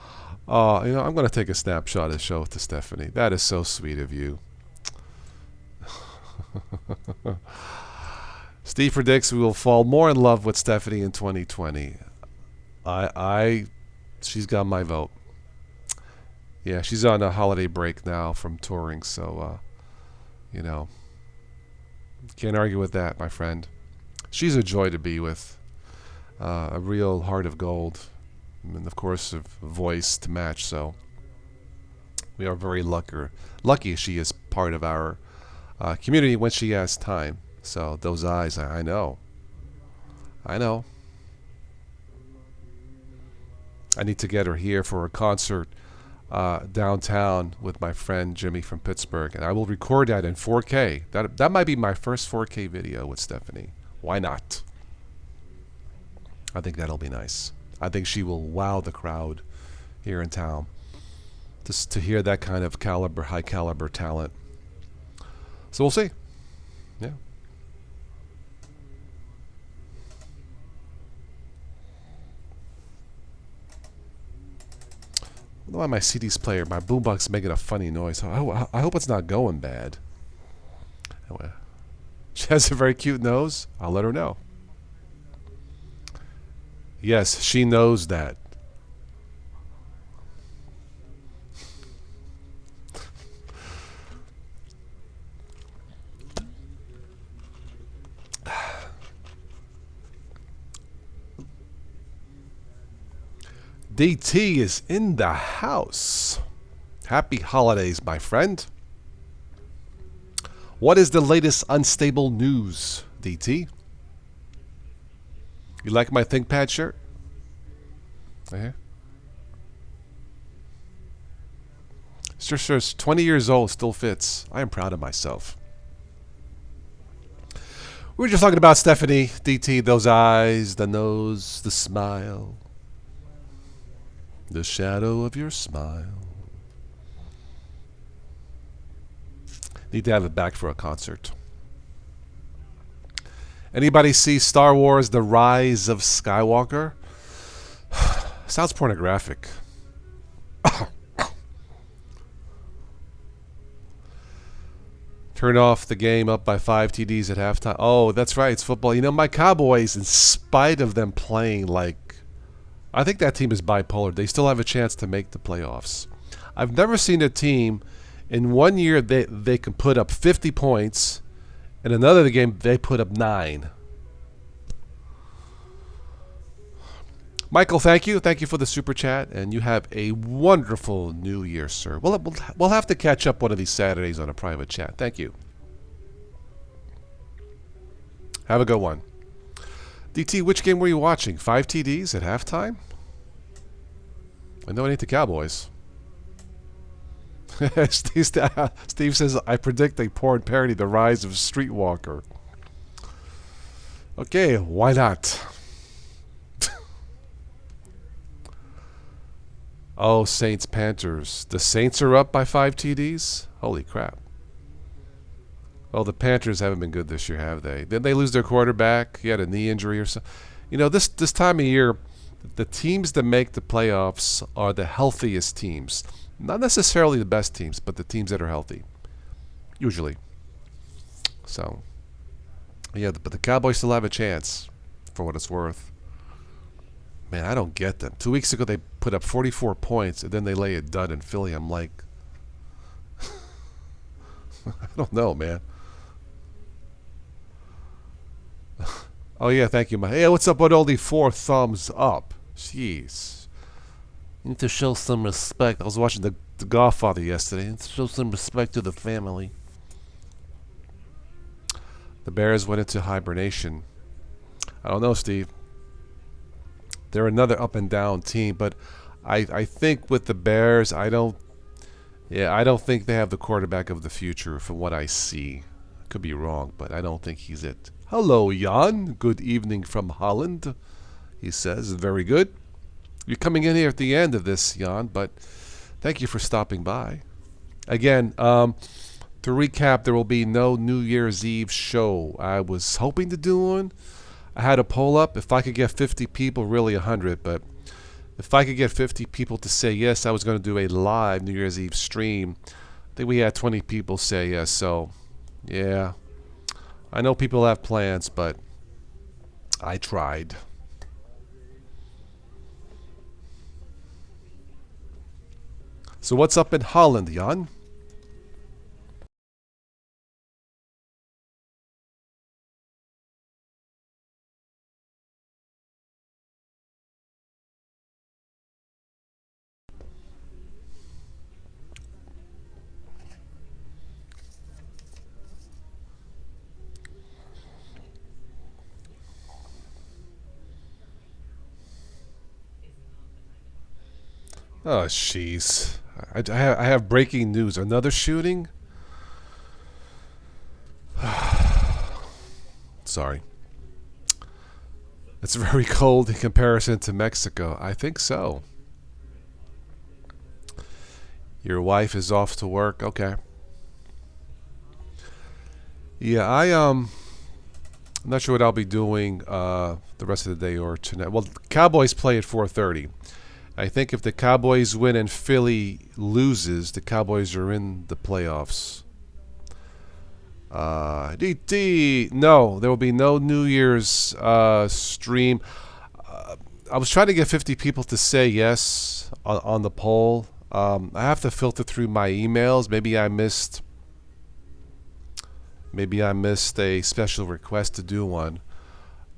going to take a snapshot and show it to Stephanie. That is so sweet of you. Steve predicts we will fall more in love with Stephanie in 2020. She's got my vote. Yeah, she's on a holiday break now from touring, so, can't argue with that, my friend. She's a joy to be with. A real heart of gold, and of course a voice to match. So we are very lucky she is part of our community when she has time. So those eyes, I know. I need to get her here for a concert downtown with my friend Jimmy from Pittsburgh, and I will record that in 4K. That might be my first 4K video with Stephanie. Why not? I think that'll be nice. I think she will wow the crowd here in town. Just to hear that kind of high caliber talent. So we'll see. Yeah. I don't know why my CD's player, my boombox is making a funny noise. I hope it's not going bad. Anyway, she has a very cute nose. I'll let her know. Yes, she knows that. DT is in the house. Happy holidays, my friend. What is the latest unstable news, DT? You like my ThinkPad shirt? Sure, 20 years old, still fits. I am proud of myself. We were just talking about Stephanie, DT, those eyes, the nose, the smile. The shadow of your smile. Need to have it back for a concert. Anybody see Star Wars The Rise of Skywalker? Sounds pornographic. Turn off the game up by 5 TDs at halftime. Oh, that's right. It's football. You know, my Cowboys, in spite of them playing like... I think that team is bipolar. They still have a chance to make the playoffs. I've never seen a team in 1 year they can put up 50 points. In another game, they put up 9. Michael, thank you. Thank you for the super chat. And you have a wonderful new year, sir. We'll have to catch up one of these Saturdays on a private chat. Thank you. Have a good one. DT, which game were you watching? 5 TDs at halftime? I know it ain't the Cowboys. Steve says, I predict a porn parody, The Rise of Streetwalker. Okay, why not? Oh, Saints Panthers. The Saints are up by 5 TDs? Holy crap. Well, the Panthers haven't been good this year, have they? Didn't they lose their quarterback? He had a knee injury or something. You know, this time of year, the teams that make the playoffs are the healthiest teams. Not necessarily the best teams, but the teams that are healthy, usually. So, yeah, but the Cowboys still have a chance, for what it's worth. Man, I don't get them. 2 weeks ago, they put up 44 points, and then they lay a dud in Philly. I'm like, I don't know, man. Oh, yeah, thank you, man. Hey, what's up with all the 4 thumbs up? Jeez. You need to show some respect. I was watching the Godfather yesterday. You need to show some respect to the family. The Bears went into hibernation. I don't know, Steve. They're another up and down team, but I think with the Bears, I don't think they have the quarterback of the future from what I see. Could be wrong, but I don't think he's it. Hello, Jan. Good evening from Holland. He says, very good. You're coming in here at the end of this, Jan, but thank you for stopping by. Again, to recap, there will be no New Year's Eve show. I was hoping to do one. I had a poll up. If I could get 50 people, really 100, but if I could get 50 people to say yes, I was going to do a live New Year's Eve stream. I think we had 20 people say yes, so yeah. I know people have plans, but I tried. So what's up in Holland, Jan? Oh, jeez. I have breaking news. Another shooting? Sorry. It's very cold in comparison to Mexico. I think so. Your wife is off to work. Okay. Yeah, I'm not sure what I'll be doing the rest of the day or tonight. Well, the Cowboys play at 4:30. I think if the Cowboys win and Philly loses, the Cowboys are in the playoffs. No, there will be no New Year's stream. I was trying to get 50 people to say yes on the poll. I have to filter through my emails. Maybe I missed a special request to do one.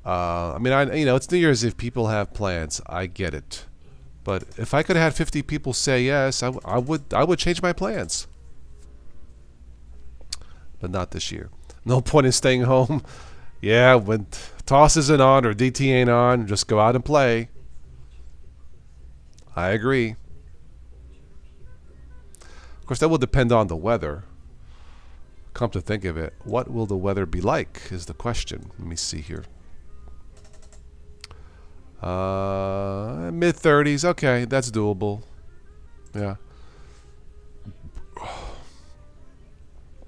I mean, it's New Year's if people have plans. I get it. But if I could have had 50 people say yes, I would change my plans. But not this year. No point in staying home. Yeah, when toss isn't on or DT ain't on, just go out and play. I agree. Of course, that will depend on the weather. Come to think of it, what will the weather be like is the question. Let me see here. Mid-30s. Okay, that's doable. Yeah.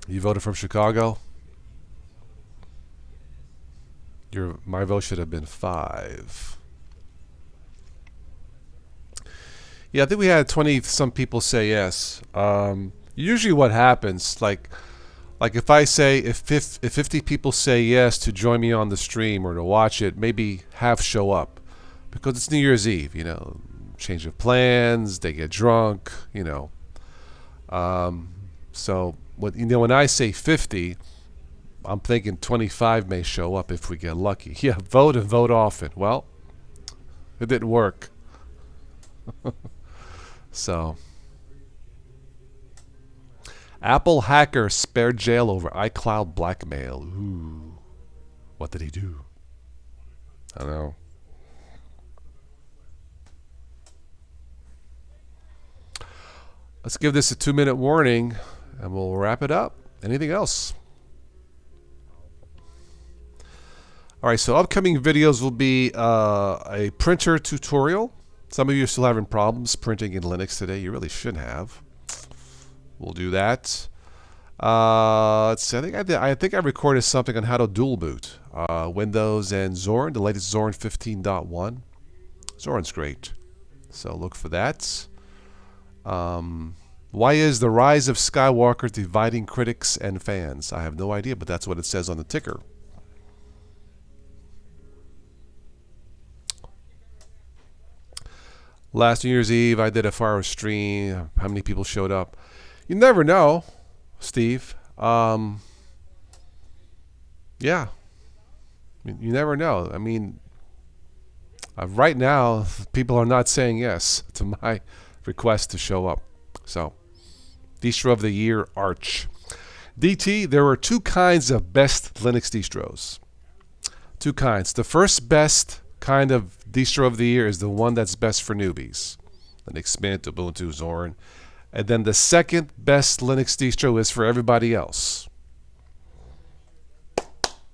You voted from Chicago? My vote should have been 5. Yeah, I think we had 20-some people say yes. Usually what happens, like if I say, if 50 people say yes to join me on the stream or to watch it, maybe half show up. Because it's New Year's Eve, change of plans, they get drunk, So when I say 50, I'm thinking 25 may show up if we get lucky. Yeah, vote and vote often. Well, it didn't work. So, Apple hacker spared jail over iCloud blackmail. Ooh, what did he do? I don't know. Let's give this a 2-minute warning, and we'll wrap it up. Anything else? All right, so upcoming videos will be a printer tutorial. Some of you are still having problems printing in Linux today. You really shouldn't have. We'll do that. Let's see. I think I recorded something on how to dual boot Windows and Zorn, the latest Zorn 15.1. Zorn's great, so look for that. Why is The Rise of Skywalker dividing critics and fans? I have no idea, but that's what it says on the ticker. Last New Year's Eve, I did a fire stream. How many people showed up? You never know, Steve. Yeah. You never know. I mean, right now, people are not saying yes to my request to show up. So, distro of the year, Arch. DT, there are two kinds of best Linux distros. Two kinds. The first best kind of distro of the year is the one that's best for newbies. Linux Mint, Ubuntu, Zorn. And then the second best Linux distro is for everybody else.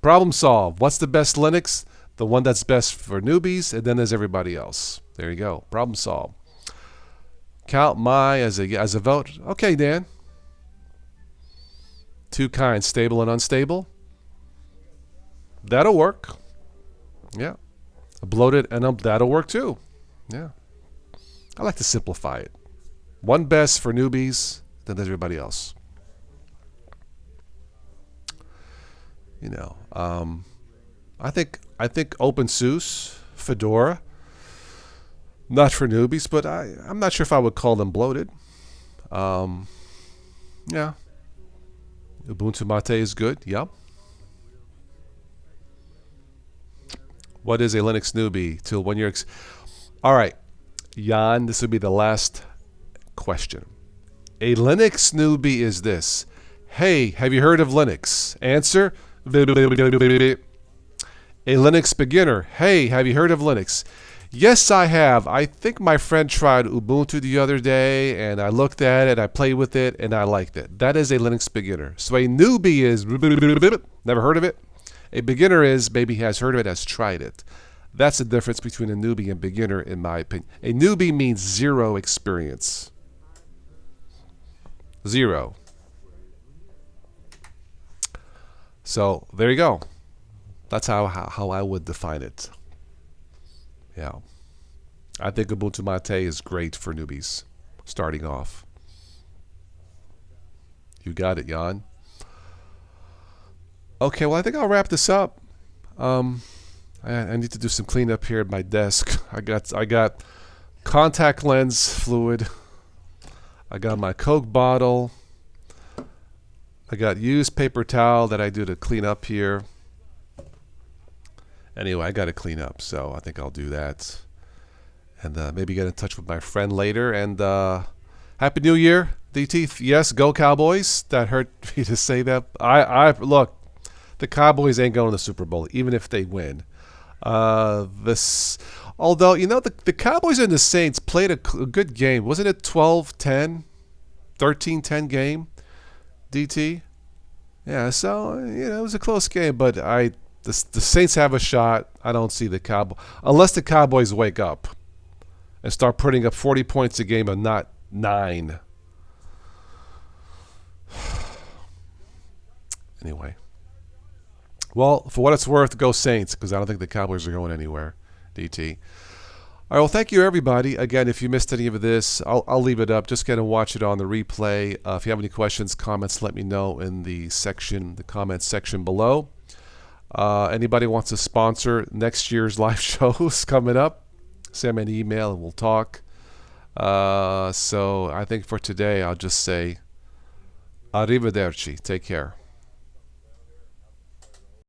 Problem solved. What's the best Linux? The one that's best for newbies, and then there's everybody else. There you go. Problem solved. Count my as a vote. Okay, Dan. Two kinds, stable and unstable. That'll work. Yeah. Bloated and that'll work too. Yeah. I like to simplify it. One best for newbies, then there's everybody else. You know, I think OpenSUSE, Fedora, not for newbies, but I'm not sure if I would call them bloated. Yeah. Ubuntu Mate is good. Yep. What is a Linux newbie till 1 year? All right, Jan, this will be the last question. A Linux newbie is this. Hey, have you heard of Linux? Answer. A Linux beginner. Hey, have you heard of Linux? Yes, I have. I think my friend tried Ubuntu the other day, and I looked at it, I played with it, and I liked it. That is a Linux beginner. So a newbie is never heard of it. A beginner is maybe has heard of it, has tried it. That's the difference between a newbie and beginner, in my opinion. A newbie means zero experience. Zero. So there you go. That's how I would define it. Yeah. I think Ubuntu Mate is great for newbies starting off. You got it, Jan. Okay, well, I think I'll wrap this up. I need to do some cleanup here at my desk. I got contact lens fluid. I got my Coke bottle. I got used paper towel that I do to clean up here. Anyway, I got to clean up, so I think I'll do that. And maybe get in touch with my friend later. And Happy New Year, DT. Yes, go Cowboys. That hurt me to say that. I look, the Cowboys ain't going to the Super Bowl, even if they win. Although, you know, the Cowboys and the Saints played a good game. Wasn't it 12-10? 13-10 game? DT? Yeah, so, you know, it was a close game, but the Saints have a shot. I don't see the Cowboys. Unless the Cowboys wake up and start putting up 40 points a game and not 9. Anyway. Well, for what it's worth, go Saints, because I don't think the Cowboys are going anywhere, DT. All right, well, thank you, everybody. Again, if you missed any of this, I'll leave it up. Just get and watch it on the replay. If you have any questions, comments, let me know in the comments section below. Anybody wants to sponsor next year's live shows coming up, send me an email and we'll talk. So I think for today, I'll just say arrivederci. Take care.